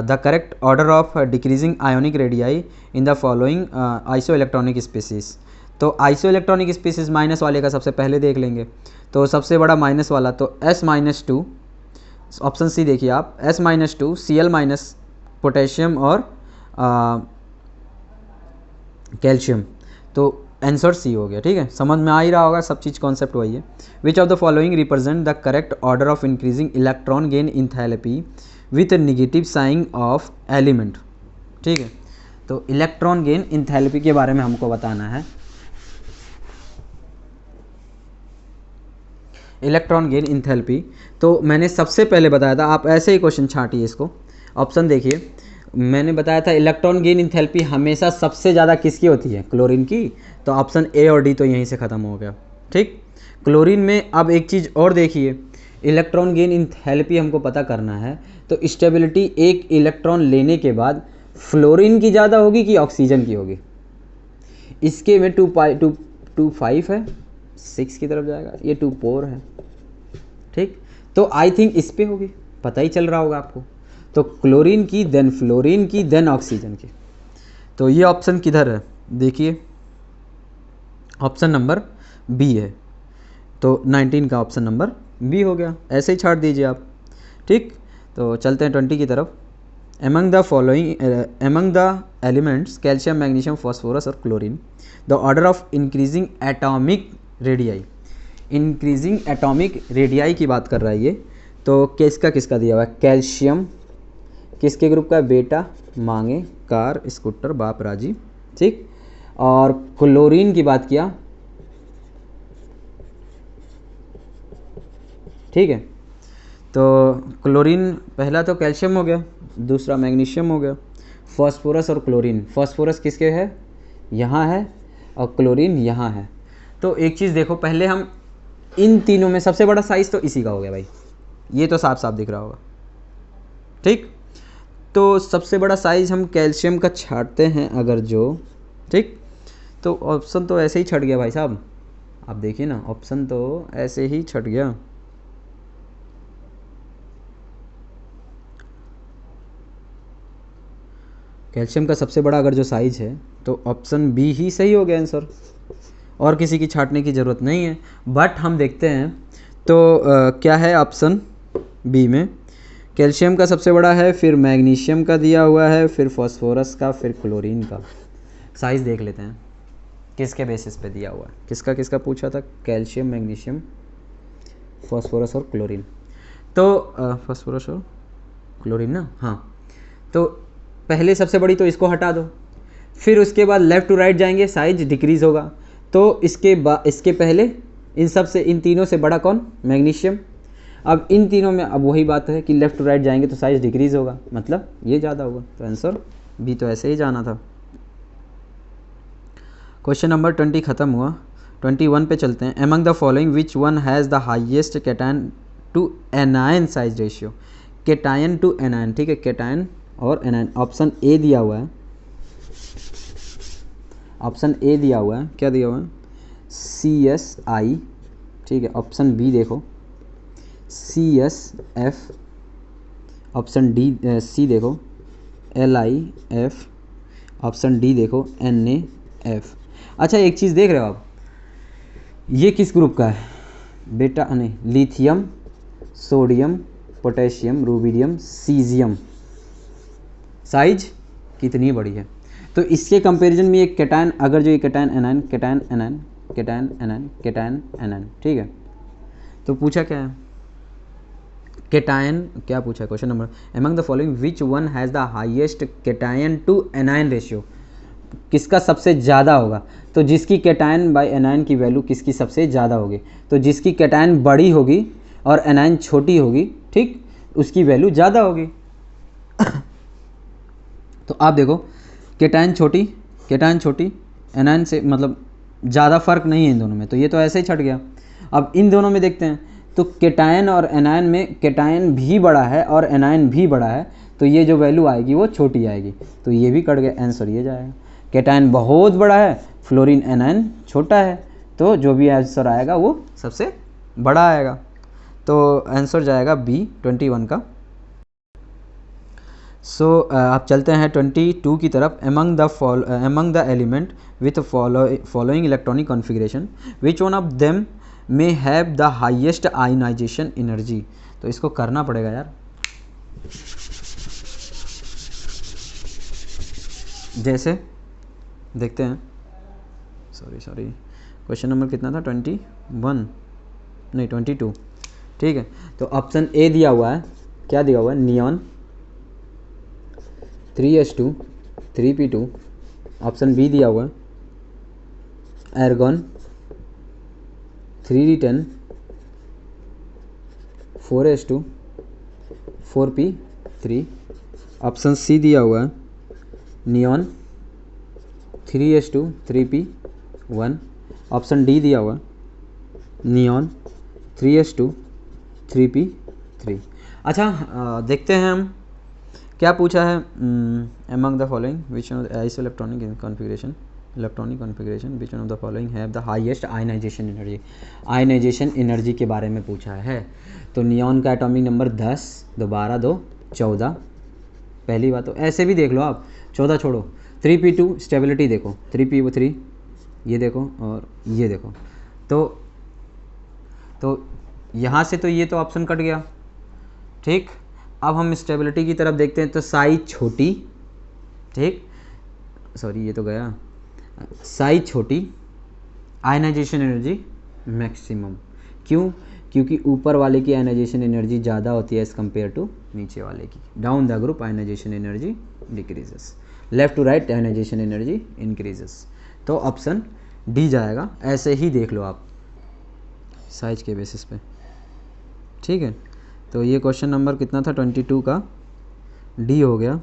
The correct order of decreasing ionic radii in the following iso electronic species, तो आइसो इलेक्ट्रॉनिक स्पीसीज माइनस वाले का सबसे पहले देख लेंगे। तो सबसे बड़ा माइनस वाला तो S-2, ऑप्शन सी देखिए आप, S-2 Cl माइनस पोटेशियम और कैल्शियम, तो आंसर सी हो गया। ठीक है, समझ में आ ही रहा होगा, सब चीज़ कॉन्सेप्ट वही है। Which of the following represent the correct order of increasing electron gain enthalpy with negative sign of element. ठीक है, तो इलेक्ट्रॉन गेन इंथैल्पी के बारे में हमको बताना है। इलेक्ट्रॉन गेन इंथैल्पी, तो मैंने सबसे पहले बताया था, आप ऐसे ही क्वेश्चन छाटिए इसको। ऑप्शन देखिए, मैंने बताया था इलेक्ट्रॉन गेन इंथैल्पी हमेशा सबसे ज़्यादा किसकी होती है, क्लोरीन की। तो ऑप्शन ए और डी तो यहीं से ख़त्म हो गया। ठीक, क्लोरीन में अब एक चीज़ और देखिए, इलेक्ट्रॉन गेन इंथैल्पी हमको पता करना है, तो स्टेबिलिटी एक इलेक्ट्रॉन लेने के बाद फ्लोरीन की ज़्यादा होगी कि ऑक्सीजन की होगी। इसके में 2.5 है, 6 की तरफ जाएगा, ये 2.4 है। ठीक, तो आई थिंक इस पे होगी, पता ही चल रहा होगा आपको। तो क्लोरीन की, देन फ्लोरीन की, देन ऑक्सीजन की। तो ये ऑप्शन किधर है, देखिए ऑप्शन नंबर बी है। तो 19 का ऑप्शन नंबर बी हो गया, ऐसे ही छाट दीजिए आप। ठीक, तो चलते हैं 20 की तरफ। Among the elements calcium, magnesium, phosphorus और chlorine, the order of increasing atomic radii. Increasing atomic radii की बात कर रहा है ये। तो किसका दिया हुआ है, कैल्शियम किसके ग्रुप का, बेटा, मांगे, कार, स्कूटर, बाप, राजी। ठीक, और क्लोरीन की बात किया। ठीक है, तो क्लोरीन पहला तो कैल्शियम हो गया, दूसरा मैग्नीशियम हो गया, फॉस्फोरस और क्लोरीन। फॉस्फोरस किसके है, यहाँ है, और क्लोरीन यहाँ है। तो एक चीज़ देखो, पहले हम इन तीनों में सबसे बड़ा साइज़ तो इसी का हो गया भाई, ये तो साफ साफ दिख रहा होगा। ठीक, तो सबसे बड़ा साइज़ हम कैल्शियम का छाटते हैं अगर जो, ठीक, तो ऑप्शन तो ऐसे ही छट गया भाई साहब, आप देखिए ना, ऑप्शन तो ऐसे ही छट गया। कैल्शियम का सबसे बड़ा अगर जो साइज है तो ऑप्शन बी ही सही हो गया आंसर, और किसी की छाटने की ज़रूरत नहीं है। बट हम देखते हैं तो क्या है ऑप्शन बी में, कैल्शियम का सबसे बड़ा है, फिर मैग्नीशियम का दिया हुआ है, फिर फॉस्फोरस का, फिर क्लोरीन का। साइज़ देख लेते हैं किसके बेसिस पे दिया हुआ है, किसका किसका पूछा था, कैल्शियम, मैग्नीशियम, फॉस्फोरस और क्लोरीन। तो फॉस्फोरस और क्लोरीन ना, हाँ, तो पहले सबसे बड़ी तो इसको हटा दो, फिर उसके बाद लेफ़्ट टू राइट जाएंगे, साइज डिक्रीज़ होगा। तो इसके पहले इन तीनों से बड़ा कौन, मैग्नीशियम। अब इन तीनों में अब वही बात है कि लेफ़्ट टू राइट जाएंगे तो साइज डिक्रीज़ होगा, मतलब ये ज़्यादा होगा। तो आंसर बी तो ऐसे ही जाना था। क्वेश्चन नंबर 20 ख़त्म हुआ, 21 पे चलते हैं। Among the following which one has the highest cation to anion size ratio. Cation to anion, ठीक है, कैटायन और एनायन। ऑप्शन ए दिया हुआ है, ऑप्शन ए दिया हुआ है, क्या दिया हुआ है, CSI। ठीक है, ऑप्शन बी देखो CSF, ऑप्शन सी देखो LIF, ऑप्शन डी देखो NaF। अच्छा, एक चीज़ देख रहे हो आप, ये किस ग्रुप का है बेटा, नहीं, lithium, sodium, potassium, rubidium, caesium. Size कितनी बड़ी है, तो इसके कंपैरिजन में एक कैटायन, अगर जो ये cation anion, cation anion, cation anion, cation anion, ठीक है, तो पूछा क्या है, कैटायन क्या पूछा है question number, among the following which one has the highest cation to anion ratio. किसका सबसे ज़्यादा होगा, तो जिसकी कैटायन बाय एनायन की वैल्यू किसकी सबसे ज़्यादा होगी, तो जिसकी कैटायन बड़ी होगी और एनायन छोटी होगी, ठीक, उसकी वैल्यू ज़्यादा होगी। तो आप देखो, कैटायन छोटी एनायन से, मतलब ज़्यादा फर्क नहीं है इन दोनों में, तो ये तो ऐसे ही छट गया। अब इन दोनों में देखते हैं, तो कैटायन और एनायन में कैटायन भी बड़ा है और एनायन भी बड़ा है, तो ये जो वैल्यू आएगी वो छोटी आएगी, तो ये भी कट गया, आंसर ये जाएगा। कैटायन बहुत बड़ा है, फ्लोरीन एनायन छोटा है, तो जो भी आंसर आएगा वो सबसे बड़ा आएगा, तो आंसर जाएगा बी 21 का। सो आप चलते हैं 22 की तरफ। Among the element with following electronic configuration which one of them may have the highest ionization energy. तो इसको करना पड़ेगा यार। जैसे देखते हैं, सॉरी क्वेश्चन नंबर कितना था, 21 नहीं 22, ठीक है। तो ऑप्शन ए दिया हुआ है, क्या दिया हुआ है, neon 3s2 3p2। Option B दिया हुआ है एर्गॉन 3d10 4s2 4p3। Option C दिया हुआ है neon 3s2 3p1। Option D दिया हुआ नियॉन 3s2 3p3। अच्छा देखते हैं हम क्या पूछा है। Among the following which electronic configuration which one of the following have the highest ionization energy. Ionization energy के बारे में पूछा है। तो नियॉन का एटॉमिक नंबर 10, 2 12 2 14। पहली बात तो ऐसे भी देख लो आप, 14 छोड़ो। 3p2 स्टेबिलिटी देखो, 3p3 ये देखो और ये देखो। तो यहाँ से तो ये तो ऑप्शन कट गया, ठीक। अब हम स्टेबिलिटी की तरफ देखते हैं तो साइज छोटी, ठीक, सॉरी ये तो गया, साइज छोटी, आयनाइजेशन एनर्जी मैक्सिमम। क्यों? क्योंकि ऊपर वाले की आयनाइजेशन एनर्जी ज़्यादा होती है एज़ कम्पेयर टू नीचे वाले की। Down the group ionization energy decreases, left to right ionization energy increases. तो ऑप्शन डी जाएगा। ऐसे ही देख लो आप साइज के बेसिस पे, ठीक है। तो ये क्वेश्चन नंबर कितना था, 22 का डी हो गया।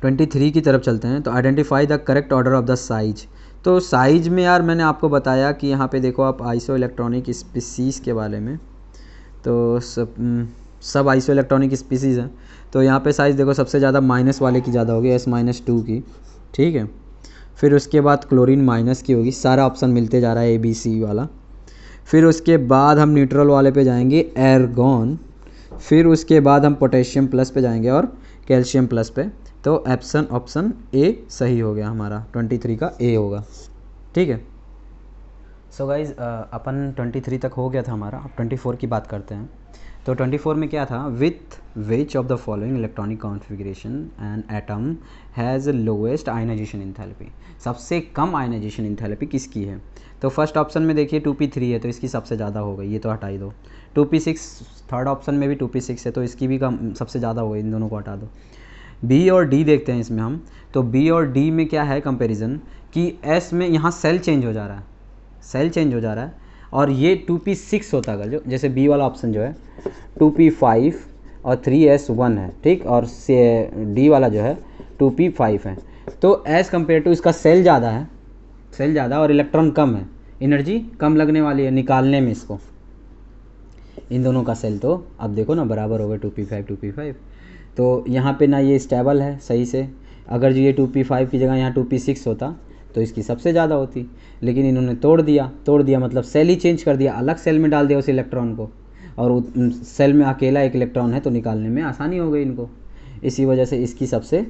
23 की तरफ चलते हैं। तो identify the correct order of the size. तो साइज में यार मैंने आपको बताया कि यहाँ पे देखो आप आइसो इलेक्ट्रॉनिक स्पीसीज़ के बारे में, तो सब आइसो इलेक्ट्रॉनिक स्पीसीज़ हैं। तो यहाँ पे साइज़ देखो सबसे ज़्यादा माइनस वाले की ज़्यादा होगी, S-2 की, ठीक है। फिर उसके बाद क्लोरीन माइनस की होगी, सारा ऑप्शन मिलते जा रहा है ABC वाला। फिर उसके बाद हम न्यूट्रल वाले पे जाएंगे, एर्गॉन। फिर उसके बाद हम पोटेशियम प्लस पे जाएंगे और कैल्शियम प्लस पे। तो ऑप्शन ए सही हो गया हमारा, 23 का ए होगा, ठीक है। सो गाइज अपन 23 तक हो गया था हमारा। अब 24 की बात करते हैं। तो 24 में क्या था, with which of the following electronic configuration an atom has lowest ionization enthalpy. सबसे कम आयनाइजेशन एंथैल्पी किसकी है? तो फर्स्ट ऑप्शन में देखिए 2p3 है, तो इसकी सबसे ज़्यादा हो गई, ये तो हटा ही दो। 2p6 थर्ड ऑप्शन में भी 2p6 है, तो इसकी भी कम सबसे ज़्यादा हो गई, इन दोनों को हटा दो। बी और डी देखते हैं इसमें हम। तो बी और डी में क्या है कंपैरिजन कि एस में यहाँ सेल चेंज हो जा रहा है, सेल चेंज हो जा रहा है, और ये 2p6 होता है। जो जैसे बी वाला ऑप्शन जो है 2p5 और 3s1 है, ठीक, और डी वाला जो है 2p5 है। तो एज़ कम्पेयर टू इसका सेल ज़्यादा है, सेल ज़्यादा और इलेक्ट्रॉन कम है, एनर्जी कम लगने वाली है निकालने में इसको, इन दोनों का सेल। तो अब देखो ना बराबर हो गए 2p5। तो यहाँ पे ना ये स्टेबल है सही से। अगर जो ये 2p5 की जगह यहाँ 2p6 होता तो इसकी सबसे ज़्यादा होती, लेकिन इन्होंने तोड़ दिया मतलब सेल ही चेंज कर दिया, अलग सेल में डाल दिया उस इलेक्ट्रॉन को, और सेल में अकेला एक इलेक्ट्रॉन है, तो निकालने में आसानी हो गई इनको। इसी वजह से इसकी सबसे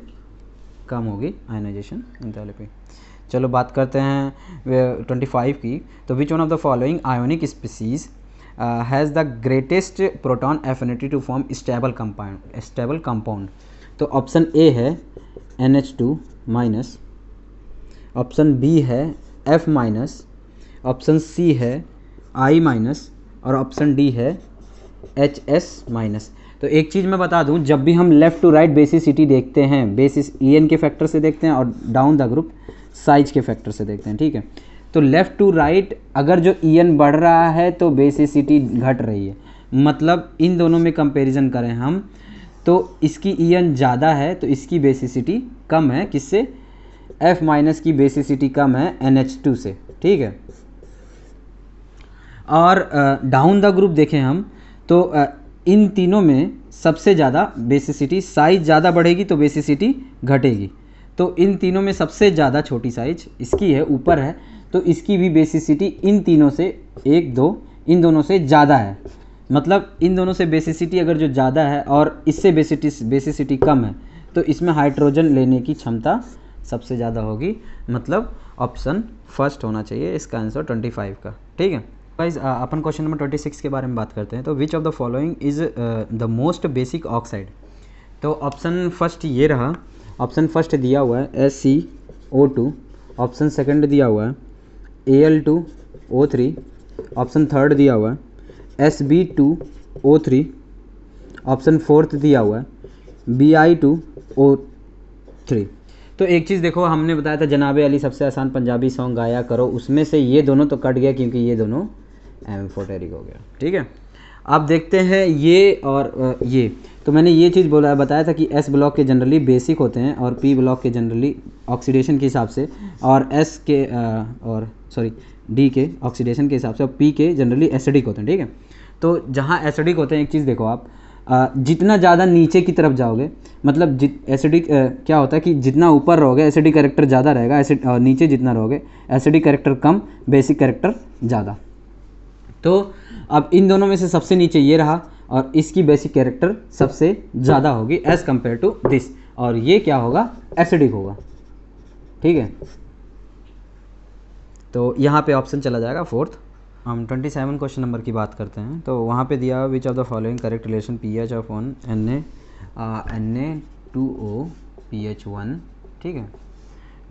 कम होगी आयनाइजेशन एंथैल्पी। चलो बात करते हैं 25 की। तो which one of the following ionic species has the greatest proton affinity to form stable compound. तो ऑप्शन ए है NH2-, ऑप्शन बी है F-, ऑप्शन सी है I-, और ऑप्शन डी है HS-। तो एक चीज़ मैं बता दूं, जब भी हम लेफ़्ट टू राइट बेसिसिटी देखते हैं, बेसिस EN के फैक्टर से देखते हैं और डाउन द ग्रुप साइज के फैक्टर से देखते हैं, ठीक है। तो लेफ़्ट टू राइट अगर जो EN बढ़ रहा है तो बेसिसिटी घट रही है, मतलब इन दोनों में कंपैरिजन करें हम तो इसकी EN ज़्यादा है तो इसकी बेसिसिटी कम है, किससे? F- की बेसिसिटी कम है NH2 से, ठीक है। और डाउन द ग्रुप देखें हम तो इन तीनों में सबसे ज़्यादा बेसिसिटी, साइज ज़्यादा बढ़ेगी तो बेसिसिटी घटेगी। तो इन तीनों में सबसे ज़्यादा छोटी साइज इसकी है, ऊपर है, तो इसकी भी बेसिसिटी इन तीनों से 1 2 इन दोनों से ज़्यादा है। मतलब इन दोनों से बेसिसिटी अगर जो ज़्यादा है और इससे बेसिसिटी कम है तो इसमें हाइड्रोजन लेने की क्षमता सबसे ज़्यादा होगी। मतलब ऑप्शन फर्स्ट होना चाहिए इसका आंसर 25 का, ठीक है। गाइस अपन क्वेश्चन नंबर 26 के बारे में बात करते हैं। तो which of the following is the most basic oxide. तो ऑप्शन फर्स्ट ये रहा, ऑप्शन फर्स्ट दिया हुआ है SiO2, ऑप्शन सेकंड दिया हुआ है Al2O3, ऑप्शन थर्ड दिया हुआ है Sb2O3, ऑप्शन फोर्थ दिया हुआ है Bi2O3। तो एक चीज़ देखो, हमने बताया था जनाबे अली सबसे आसान पंजाबी सॉन्ग गाया करो, उसमें से ये दोनों तो कट गया क्योंकि ये दोनों एम्फोटेरिक हो गया। ठीक है, अब देखते हैं ये और ये। तो मैंने ये चीज़ बताया था कि S ब्लॉक के जनरली बेसिक होते हैं और P ब्लॉक के जनरली ऑक्सीडेशन के हिसाब से, और S के और सॉरी D के ऑक्सीडेशन के हिसाब से, और P के जनरली एसिडिक होते हैं। ठीक है, तो जहाँ एसिडिक होते हैं, एक चीज़ देखो आप, जितना ज़्यादा नीचे की तरफ जाओगे, मतलब एसिडिक क्या होता है कि जितना ऊपर रहोगे एसिडिक कैरेक्टर ज़्यादा रहेगा, और नीचे जितना रहोगे एसिडिक कैरेक्टर कम, बेसिक कैरेक्टर ज़्यादा। तो अब इन दोनों में से सबसे नीचे ये रहा और इसकी बेसिक कैरेक्टर सबसे ज़्यादा होगी एज़ कम्पेयर टू दिस, और ये क्या होगा, एसिडिक होगा। ठीक है, तो यहाँ पे ऑप्शन चला जाएगा फोर्थ। हम 27 क्वेश्चन नंबर की बात करते हैं। तो वहाँ पे दिया हुआ विच of the following correct relation pH of one Na2O pH1। ठीक है,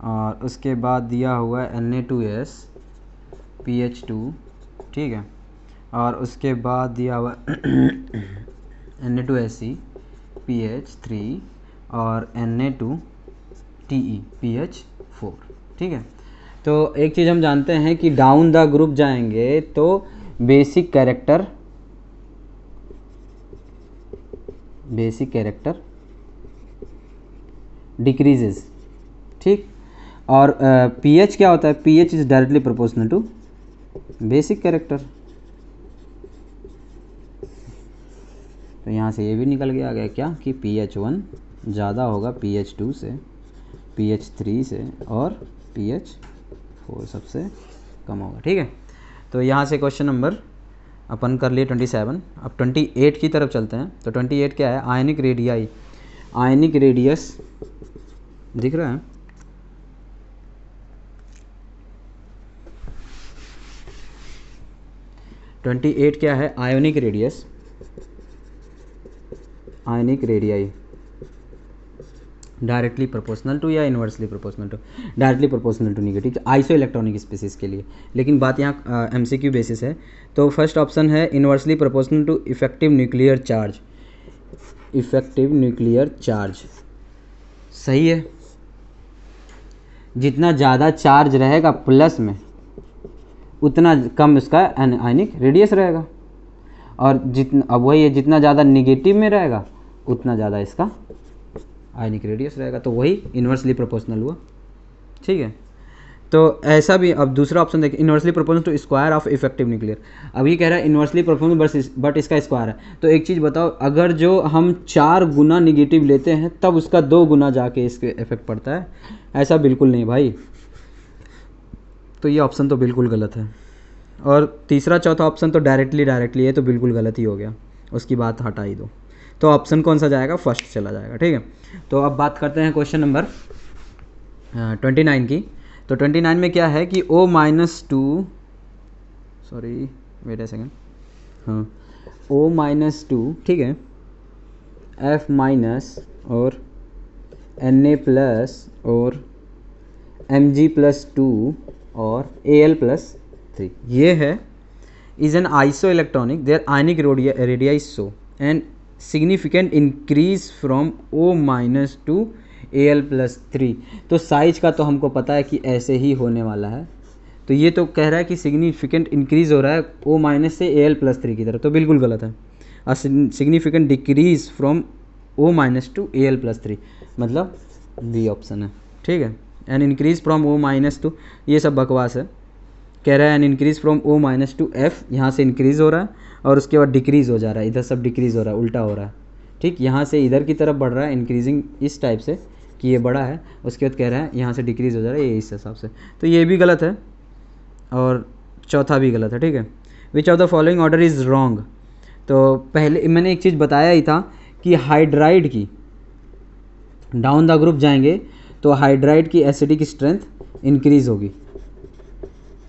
और उसके बाद दिया हुआ है Na2S pH2। ठीक है, और उसके बाद दिया हुआ Na2SC pH3 और Na2TE pH4। ठीक है, तो एक चीज़ हम जानते हैं कि डाउन द ग्रुप जाएंगे तो बेसिक कैरेक्टर डिक्रीजेस। ठीक, और pH क्या होता है, pH is directly proportional to basic character. तो यहाँ से ये भी निकल के आ गया क्या कि pH1 ज़्यादा होगा pH2 से, pH3 से, और pH4 सबसे कम होगा। ठीक है, तो यहाँ से क्वेश्चन नंबर अपन कर लिए 27। अब 28 की तरफ चलते हैं। तो 28 क्या है, आयनिक रेडियाई, आयनिक रेडियस दिख रहा है, ट्वेंटी एट क्या है, ionic radius, ionic radii directly proportional to या inversely proportional to, directly proportional to negative isoelectronic species के लिए। लेकिन बात यहाँ MCQ बेसिस है। तो फर्स्ट ऑप्शन है inversely proportional to effective nuclear charge, effective nuclear charge सही है। जितना ज़्यादा चार्ज रहेगा प्लस में उतना कम इसका आयनिक रेडियस रहेगा, और जितना, अब वही है, जितना ज़्यादा निगेटिव में रहेगा उतना ज़्यादा इसका आयनिक रेडियस रहेगा। तो वही इन्वर्सली प्रोपोर्शनल हुआ। ठीक है, तो ऐसा भी। अब दूसरा ऑप्शन देखिए, inversely proportional to square of effective nuclear. अब ये कह रहा है इन्वर्सली प्रोपोर्शनल बट इसका स्क्वायर है। तो एक चीज़ बताओ, अगर जो हम 4 गुना निगेटिव लेते हैं तब उसका 2 गुना जाके इसके इफेक्ट पड़ता है, ऐसा बिल्कुल नहीं भाई। तो ये ऑप्शन तो बिल्कुल गलत है। और तीसरा चौथा ऑप्शन तो डायरेक्टली है, तो बिल्कुल गलत ही हो गया, उसकी बात हटा ही दो। तो ऑप्शन कौन सा जाएगा, फर्स्ट चला जाएगा। ठीक है, तो अब बात करते हैं क्वेश्चन नंबर 29 की। तो 29 में क्या है कि O-2, sorry wait a second, हाँ O-2, ठीक है, F- और Na+ और Mg+2 और Al+3, ये है is an isoelectronic, their ionic radii show and significant increase from O- to Al+3। तो साइज का तो हमको पता है कि ऐसे ही होने वाला है। तो ये तो कह रहा है कि सिग्निफिकेंट इंक्रीज हो रहा है O- से Al+3 की तरफ, तो बिल्कुल गलत है। और significant decrease from O- to Al+3, मतलब बी ऑप्शन है। ठीक है, an increase from O- to, ये सब बकवास है। कह रहा है an increase from O- to F, यहाँ से इंक्रीज़ हो रहा है और उसके बाद डिक्रीज़ हो जा रहा है, इधर सब डिक्रीज़ हो रहा है, उल्टा हो रहा है। ठीक, यहाँ से इधर की तरफ बढ़ रहा है, इंक्रीजिंग इस टाइप से कि ये बड़ा है, उसके बाद कह रहा है यहाँ से डिक्रीज़ हो जा रहा है, ये इस हिसाब से। तो ये भी गलत है और चौथा भी गलत है। ठीक है, which of the following order is wrong. तो पहले मैंने एक चीज़ बताया ही था कि हाइड्राइड की डाउन द ग्रुप जाएंगे तो हाइड्राइड की एसिडिक स्ट्रेंथ इंक्रीज़ होगी।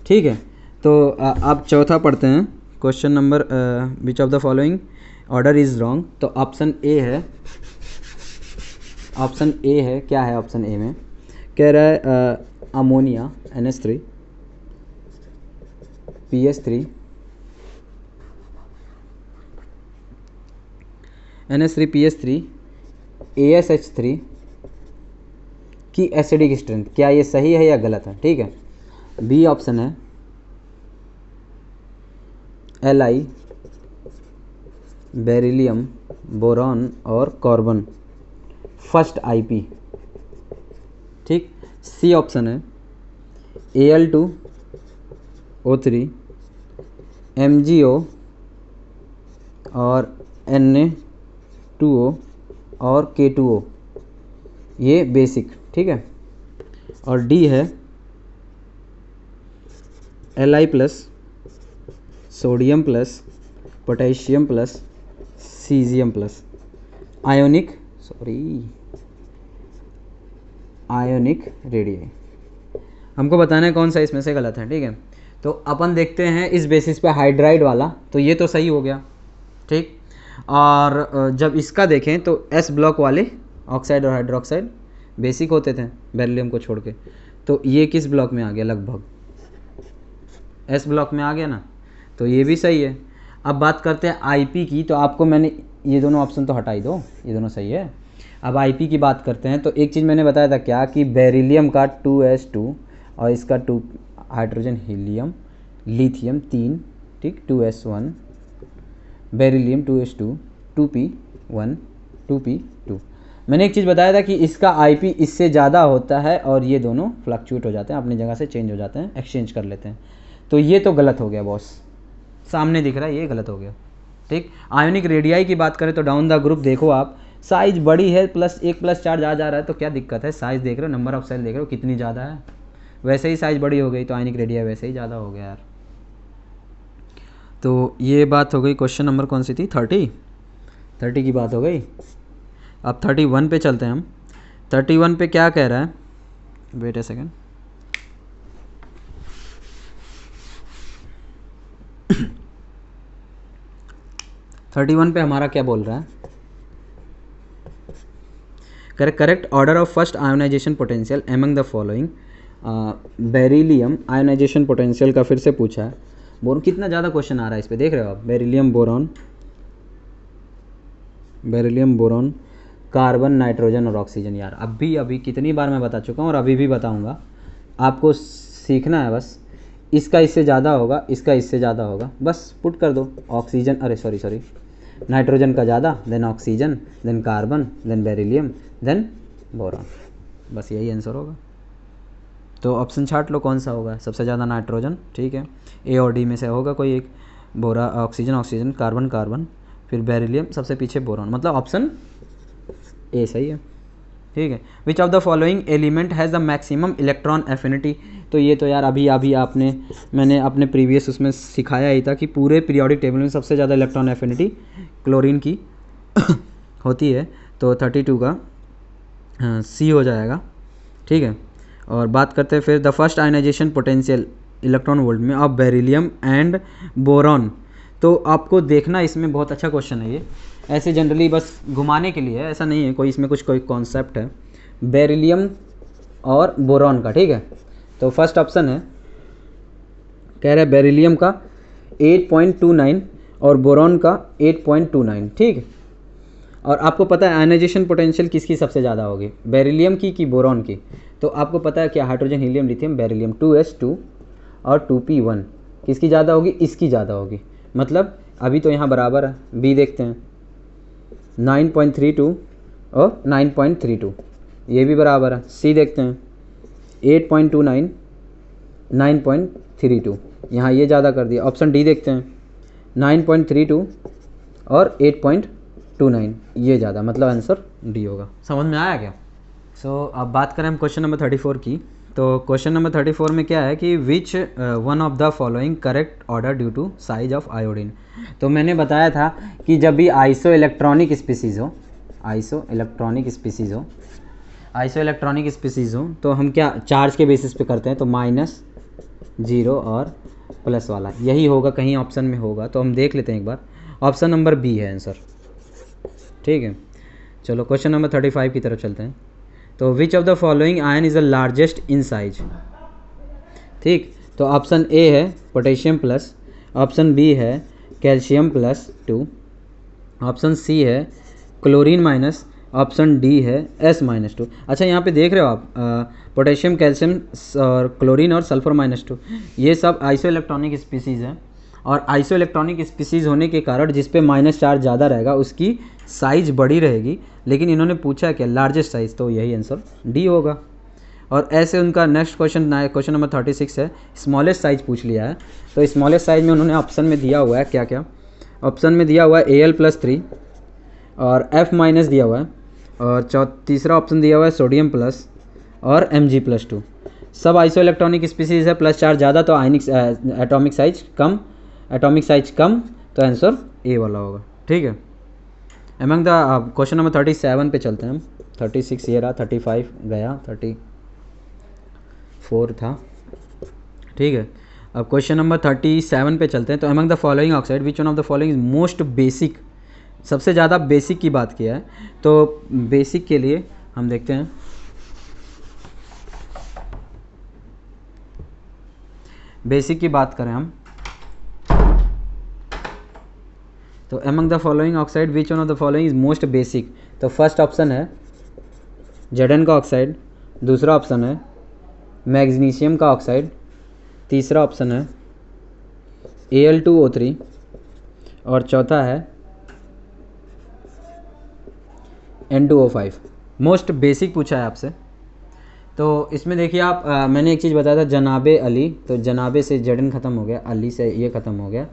ठीक है, तो आप चौथा पढ़ते हैं, question number which of the following order is wrong. तो ऑप्शन ए है, ऑप्शन ए है, क्या है ऑप्शन ए में, कह रहा है ammonia NH3 PH3 NH3 PH3 ASH3 की एसिडिक स्ट्रेंथ, क्या ये सही है या गलत है? ठीक है, बी ऑप्शन है Li, बेरिलियम, बोरॉन और कार्बन फर्स्ट IP। ठीक, सी ऑप्शन है Al2O3 MgO और Na2O और K2O, ये बेसिक। ठीक है, और डी है Li plus sodium plus potassium plus caesium plus ionic radii. हमको बताना है कौन सा इसमें से गलत है। ठीक है, तो अपन देखते हैं इस बेसिस पे हाइड्राइड वाला, तो ये तो सही हो गया। ठीक, और जब इसका देखें तो S ब्लॉक वाले ऑक्साइड और हाइड्रोक्साइड बेसिक होते थे बेरिलियम को छोड़ के, तो ये किस ब्लॉक में आ गया? लगभग S ब्लॉक में आ गया ना, तो ये भी सही है। अब बात करते हैं IP की, तो आपको मैंने ये दोनों ऑप्शन तो हटा ही दो, ये दोनों सही है। अब IP की बात करते हैं, तो एक चीज़ मैंने बताया था क्या, कि बेरिलियम का 2s2 और इसका 2 हाइड्रोजन हीलियम लिथियम 3, ठीक, 2s1 beryllium 2s2 2p1 2p2। मैंने एक चीज़ बताया था कि इसका IP इससे ज़्यादा होता है और ये दोनों फ्लक्चुएट हो जाते हैं, अपनी जगह से चेंज हो जाते हैं, एक्सचेंज कर लेते हैं। तो ये तो गलत हो गया बॉस, सामने दिख रहा है, ये गलत हो गया। ठीक, आयोनिक रेडियाई की बात करें तो डाउन द ग्रुप देखो आप, साइज बड़ी है, +1+4 जा रहा है, तो क्या दिक्कत है? साइज देख रहे हो, नंबर ऑफ सेल देख रहे हो कितनी ज़्यादा है, वैसे ही साइज बड़ी हो गई तो आयोनिक रेडियाई वैसे ही ज़्यादा हो गया यार। तो ये बात हो गई। क्वेश्चन नंबर कौन सी थी? 30 की बात हो गई। अब 31 पे चलते हैं हम। 31 पे क्या कह रहा है? वेट ए सेकेंड, पे हमारा क्या बोल रहा है? Correct order of first ionization potential among the following. Beryllium ionization potential का फिर से पूछा है। बोरॉन, कितना ज़्यादा क्वेश्चन आ रहा है इस पे, देख रहे हो आप? बेरिलियम बोरॉन कार्बन नाइट्रोजन और ऑक्सीजन। यार अभी कितनी बार मैं बता चुका हूँ और अभी भी बताऊँगा, आपको सीखना है बस। इसका इससे ज़्यादा होगा, इसका इससे ज़्यादा होगा, बस पुट कर दो। ऑक्सीजन, अरे सॉरी नाइट्रोजन का ज़्यादा, then oxygen, then carbon, then beryllium, then boron, बस यही आंसर होगा। तो ऑप्शन छाट लो कौन सा होगा, सबसे ज़्यादा नाइट्रोजन, ठीक है, ए और डी में से होगा कोई एक, ऑक्सीजन, कार्बन, फिर बेरिलियम, सबसे पीछे बोरॉन, मतलब ऑप्शन ए सही है। ठीक है, which of the following element has the maximum electron affinity. तो ये तो यार अभी मैंने अपने प्रीवियस उसमें सिखाया ही था कि पूरे पीरियोडिक टेबल में सबसे ज़्यादा इलेक्ट्रॉन एफिनिटी क्लोरीन की होती है। तो 32 का सी हो जाएगा। ठीक है, और बात करते हैं फिर the first ionization potential electron volt में ऑफ बेरिलियम एंड बोरॉन। तो आपको देखना, इसमें बहुत अच्छा क्वेश्चन है ये, ऐसे जनरली बस घुमाने के लिए है, ऐसा नहीं है कोई इसमें कोई कॉन्सेप्ट है बेरिलियम और बोरॉन का। ठीक है, तो फर्स्ट ऑप्शन है, कह रहा है बेरिलियम का 8.29 और बोरॉन का 8.29। ठीक है, और आपको पता है आयनाइजेशन पोटेंशियल किसकी सबसे ज़्यादा होगी, बेरिलियम की कि बोरॉन की? तो आपको पता है क्या, hydrogen helium lithium beryllium 2s2 और 2p1 किसकी ज़्यादा होगी? इसकी ज़्यादा होगी। मतलब अभी तो यहाँ बराबर है, बी देखते हैं 9.32 और 9.32, ये भी बराबर है। सी देखते हैं 8.29 9.32, यहाँ ये ज़्यादा कर दिया। ऑप्शन डी देखते हैं 9.32 और 8.29, ये ज़्यादा, मतलब आंसर डी होगा। समझ में आया क्या? अब बात करें हम क्वेश्चन नंबर 34 की। तो क्वेश्चन नंबर 34 में क्या है कि which one of the following correct order due to size of iodine. तो मैंने बताया था कि जब भी आइसो इलेक्ट्रॉनिक स्पीसीज़ हो तो हम क्या चार्ज के बेसिस पे करते हैं, तो -0 और प्लस वाला, यही होगा, कहीं ऑप्शन में होगा तो हम देख लेते हैं एक बार। ऑप्शन नंबर बी है आंसर, ठीक है। चलो क्वेश्चन नंबर 35 की तरफ चलते हैं। तो which of the following ion is the largest in size, ठीक। तो ऑप्शन ए है पोटेशियम प्लस, ऑप्शन बी है कैल्शियम प्लस 2, ऑप्शन सी है क्लोरीन माइनस, ऑप्शन डी है S-2। अच्छा यहाँ पे देख रहे हो आप पोटेशियम, कैल्शियम और क्लोरीन और सल्फर -2, ये सब आइसो इलेक्ट्रॉनिक स्पीसीज़ हैं। और आइसो इलेक्ट्रॉनिक स्पीसीज़ होने के कारण जिस पे माइनस चार्ज ज़्यादा रहेगा उसकी साइज बड़ी रहेगी, लेकिन इन्होंने पूछा क्या लार्जेस्ट साइज, तो यही आंसर डी होगा। और ऐसे उनका नेक्स्ट क्वेश्चन नंबर 36 है, स्मॉलेस्ट साइज पूछ लिया है। तो स्मॉलेस्ट साइज में उन्होंने ऑप्शन में दिया हुआ है क्या क्या, ऑप्शन में दिया हुआ है Al+3 और F- दिया हुआ है, और तीसरा ऑप्शन दिया हुआ है सोडियम प्लस और Mg+2। सब आइसो इलेक्ट्रॉनिक स्पीसीज है, प्लस चार्ज ज़्यादा तो आयनिक एटॉमिक साइज कम, तो आंसर ए वाला होगा, ठीक है। एमंग द क्वेश्चन नंबर 37 पे चलते हैं हम। 36 ये रहा, 35 गया, 34 था, ठीक है। अब क्वेश्चन नंबर 37 पे चलते हैं। तो among the following oxide which one of the following is most basic, सबसे ज़्यादा बेसिक की बात किया है। तो बेसिक के लिए हम देखते हैं, बेसिक की बात करें हम तो among the following oxide which one of the following is most basic. तो फर्स्ट ऑप्शन है Zn का ऑक्साइड, दूसरा ऑप्शन है मैग्नीशियम का ऑक्साइड, तीसरा ऑप्शन है Al2O3 और चौथा है N2O5। मोस्ट बेसिक पूछा है आपसे। तो इसमें देखिए आप मैंने एक चीज़ बताया था जनाबे अली, तो जनाबे से Zn ख़त्म हो गया, अली से ये ख़त्म हो गया,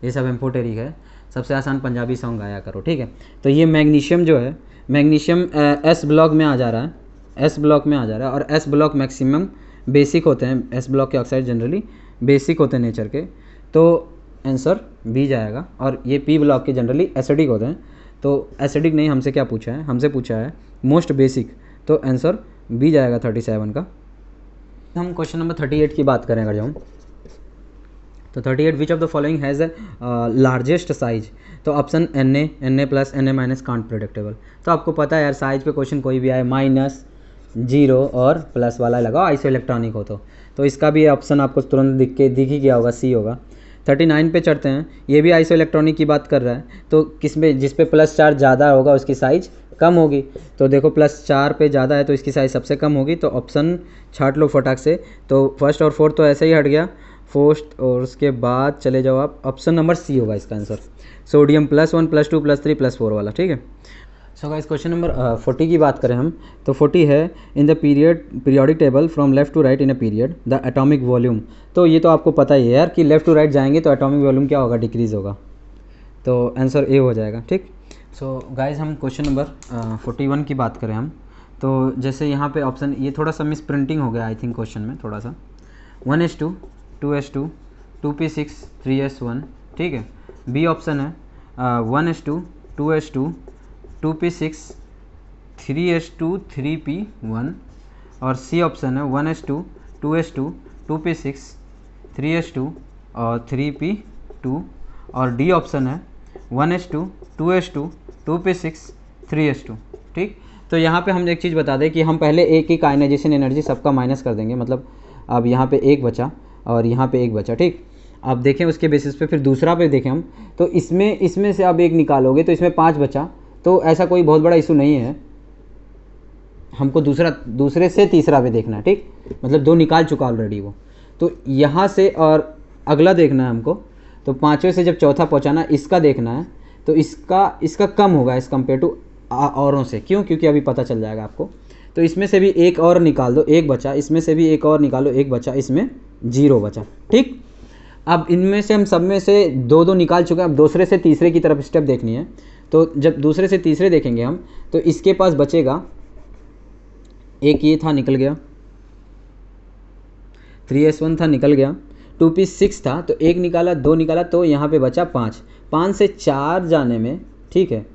ये सब एम्पोटेरिक है। सबसे आसान पंजाबी सॉन्ग गाया करो, ठीक है। तो ये मैग्नीशियम जो है, मैग्नीशियम एस ब्लॉक में आ जा रहा है, एस ब्लॉक में आ जा रहा है, और एस ब्लॉक मैक्सिमम बेसिक होते हैं, एस ब्लॉक के ऑक्साइड जनरली बेसिक होते हैं नेचर के, तो आंसर बी जाएगा। और ये पी ब्लॉक के जनरली एसिडिक होते हैं, तो एसिडिक नहीं, हमसे क्या पूछा है, हमसे पूछा है मोस्ट बेसिक, तो आंसर बी जाएगा 37 का। हम क्वेश्चन नंबर 38 की बात करें अगर जाऊँ तो 38 which of the following has a largest size. तो option Na+, Na- can't predictable. तो आपको पता है यार, साइज पे क्वेश्चन कोई भी आए माइनस, जीरो और प्लस वाला लगाओ, आइसो इलेक्ट्रॉनिक हो तो इसका भी ऑप्शन आपको तुरंत दिख ही गया होगा, सी होगा। 39 पे चढ़ते हैं, ये भी आइसो इलेक्ट्रॉनिक की बात कर रहा है। तो किस में, जिस पे प्लस चार्ज ज़्यादा होगा उसकी साइज़ कम होगी। तो देखो +4 पे ज़्यादा है तो इसकी साइज़ सबसे कम होगी, तो ऑप्शन छाट लो फटाक से। तो फर्स्ट और फोर्थ तो ऐसे ही हट गया, फोर्थ, और उसके बाद चले जाओ आप, ऑप्शन नंबर सी होगा इसका आंसर, सोडियम +1 +2 +3 +4 वाला, ठीक है। सो गाइस क्वेश्चन नंबर 40 की बात करें हम तो 40 है in the periodic table from left to right in a period the atomic volume. तो ये तो आपको पता ही है यार कि लेफ्ट टू राइट जाएंगे तो एटॉमिक वॉल्यूम क्या होगा, डिक्रीज़ होगा, तो आंसर ए हो जाएगा, ठीक। सो गाइस हम क्वेश्चन नंबर 41 की बात करें हम तो जैसे यहाँ पे ऑप्शन, ये थोड़ा सा मिस प्रिंटिंग हो गया आई थिंक क्वेश्चन में थोड़ा सा, 1s2 2s2 2p6 3s1, ठीक है। बी ऑप्शन है 1s2 2s2 2p6 3s2 3p1, और सी ऑप्शन है 1s2 2s2 2p6 3s2 और 3p2, और डी ऑप्शन है 1s2 2s2 2p6 3s2, ठीक। तो यहाँ पे हम एक चीज़ बता दें कि हम पहले एक ही आयनाइजेशन एनर्जी सबका माइनस कर देंगे, मतलब अब यहाँ पे एक बचा और यहाँ पे एक बचा, ठीक। अब देखें उसके बेसिस पे फिर दूसरा पे देखें हम, तो इसमें से अब एक निकालोगे तो इसमें 5 बचा, तो ऐसा कोई बहुत बड़ा इशू नहीं है, हमको दूसरे से तीसरा पे देखना है, ठीक। मतलब 2 निकाल चुका ऑलरेडी वो, तो यहाँ से और अगला देखना है हमको, तो 5वें से जब चौथा पहुँचाना इसका देखना है, तो इसका कम होगा एज़ कम्पेयर टू औरों से, क्यों, क्योंकि अभी पता चल जाएगा आपको। तो इसमें से भी एक और निकाल दो, एक बचा, इसमें से भी एक और निकालो, एक बचा, इसमें 0 बचा, ठीक। अब इनमें से हम सब में से 2 निकाल चुके हैं, अब दूसरे से तीसरे की तरफ स्टेप देखनी है। तो जब दूसरे से तीसरे देखेंगे हम तो इसके पास बचेगा, एक ये था निकल गया, 3s1 था निकल गया, 2p6 था तो एक निकाला, 2 निकाला, तो यहाँ पे बचा 5 से 4 जाने में, ठीक है,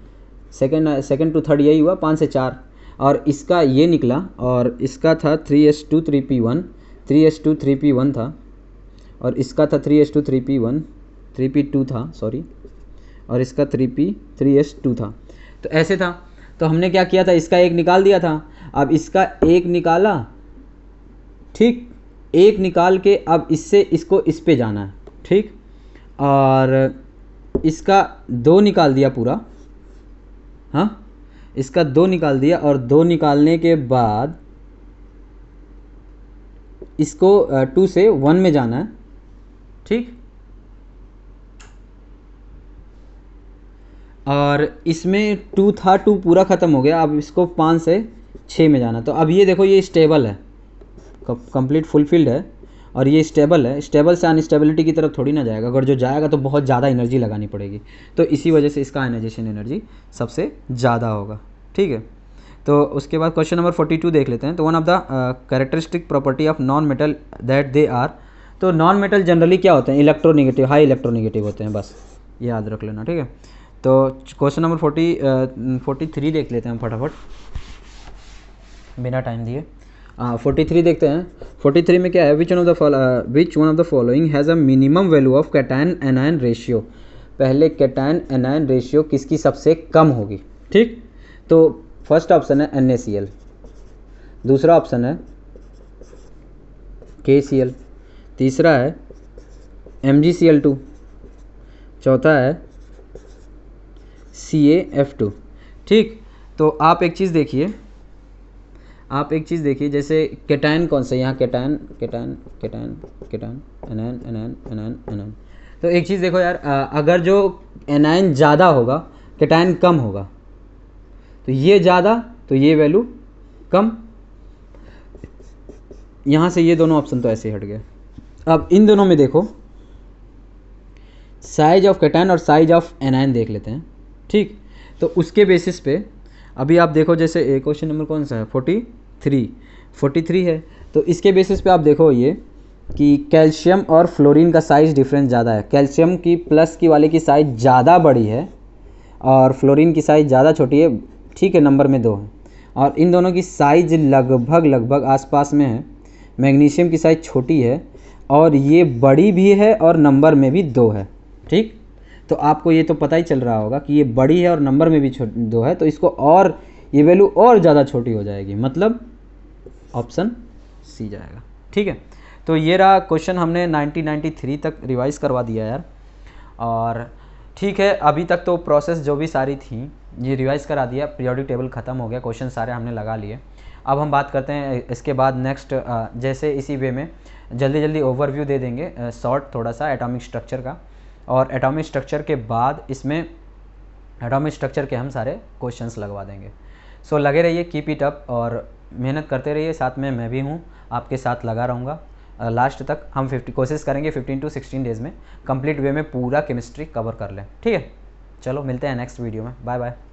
सेकंड टू थर्ड यही हुआ, 5 से 4, और इसका ये निकला, और इसका था 3s2 3p1 था, और इसका था 3:3 3p1 3p2 था सॉरी, और इसका 3p3s2 था। तो ऐसे था, तो हमने क्या किया था, इसका एक निकाल दिया था। अब इसका एक निकाला, ठीक, एक निकाल के अब इससे इसको इस पे जाना है, ठीक, और इसका 2 निकाल दिया पूरा, हाँ, इसका 2 निकाल दिया, और 2 निकालने के बाद इसको 2 से 1 में जाना है, ठीक, और इसमें 2 था, 2 पूरा ख़त्म हो गया। अब इसको 5 से 6 में जाना। तो अब ये देखो, ये स्टेबल है, कंप्लीट फुलफिल्ड है, और ये स्टेबल है। स्टेबल से अनस्टेबिलिटी की तरफ थोड़ी ना जाएगा, अगर जो जाएगा तो बहुत ज़्यादा एनर्जी लगानी पड़ेगी, तो इसी वजह से इसका आयनाइजेशन एनर्जी सबसे ज़्यादा होगा, ठीक है। तो उसके बाद क्वेश्चन नंबर 42 देख लेते हैं। तो one of the characteristic property of non metal that they are, तो नॉन मेटल जनरली क्या होते हैं, इलेक्ट्रोनेगेटिव, हाई इलेक्ट्रोनेगेटिव होते हैं, बस याद रख लेना, ठीक है। तो क्वेश्चन नंबर 43 देख लेते हैं फटाफट बिना टाइम दिए। 43 देखते हैं। 43 में क्या है, विच one of the following has a minimum value of cation anion ratio. पहले कैटायन एनायन रेशियो किसकी सबसे कम होगी, ठीक। तो फर्स्ट ऑप्शन है NaCl, दूसरा ऑप्शन है KCl, तीसरा है MgCl2, चौथा है CaF2, ठीक। तो आप एक चीज़ देखिए, जैसे कैटायन कौन सा, यहाँ cation cation cation cation anion anion anion anion. तो एक चीज़ देखो यार, अगर जो एनायन ज़्यादा होगा कैटायन कम होगा, तो ये ज़्यादा तो ये वैल्यू कम, यहाँ से ये दोनों ऑप्शन तो ऐसे हट गए। अब इन दोनों में देखो, साइज ऑफ कैटायन और साइज ऑफ एनायन देख लेते हैं, ठीक। तो उसके बेसिस पे अभी आप देखो, जैसे क्वेश्चन नंबर कौन सा है, 43 है। तो इसके बेसिस पे आप देखो ये कि कैल्शियम और फ्लोरीन का साइज़ डिफरेंस ज़्यादा है। कैल्शियम की प्लस की वाले की साइज़ ज़्यादा बड़ी है और फ्लोरीन की साइज़ ज़्यादा छोटी है, ठीक है, नंबर में 2 है, और इन दोनों की साइज़ लगभग आसपास में है। मैग्नीशियम की साइज़ छोटी है और ये बड़ी भी है और नंबर में भी 2 है, ठीक। तो आपको ये तो पता ही चल रहा होगा कि ये बड़ी है और नंबर में भी 2 है, तो इसको और ये वैल्यू और ज़्यादा छोटी हो जाएगी, मतलब ऑप्शन सी जाएगा, ठीक है। तो ये रहा क्वेश्चन, हमने 1993 तक रिवाइज़ करवा दिया यार, और ठीक है, अभी तक तो प्रोसेस जो भी सारी थी ये रिवाइज़ करा दिया, पीरियोडिक टेबल ख़त्म हो गया, क्वेश्चन सारे हमने लगा लिए। अब हम बात करते हैं इसके बाद नेक्स्ट, जैसे इसी वे में जल्दी ओवरव्यू दे देंगे, शॉर्ट थोड़ा सा एटॉमिक स्ट्रक्चर का, और एटॉमिक स्ट्रक्चर के बाद इसमें एटॉमिक स्ट्रक्चर के हम सारे क्वेश्चंस लगवा देंगे। सो लगे रहिए, कीप इट अप, और मेहनत करते रहिए, साथ में मैं भी हूँ, आपके साथ लगा रहूँगा लास्ट तक। हम कोशिश करेंगे 15 to 16 डेज़ में कंप्लीट वे में पूरा केमिस्ट्री कवर कर लें, ठीक है। चलो मिलते हैं नेक्स्ट वीडियो में, बाय बाय।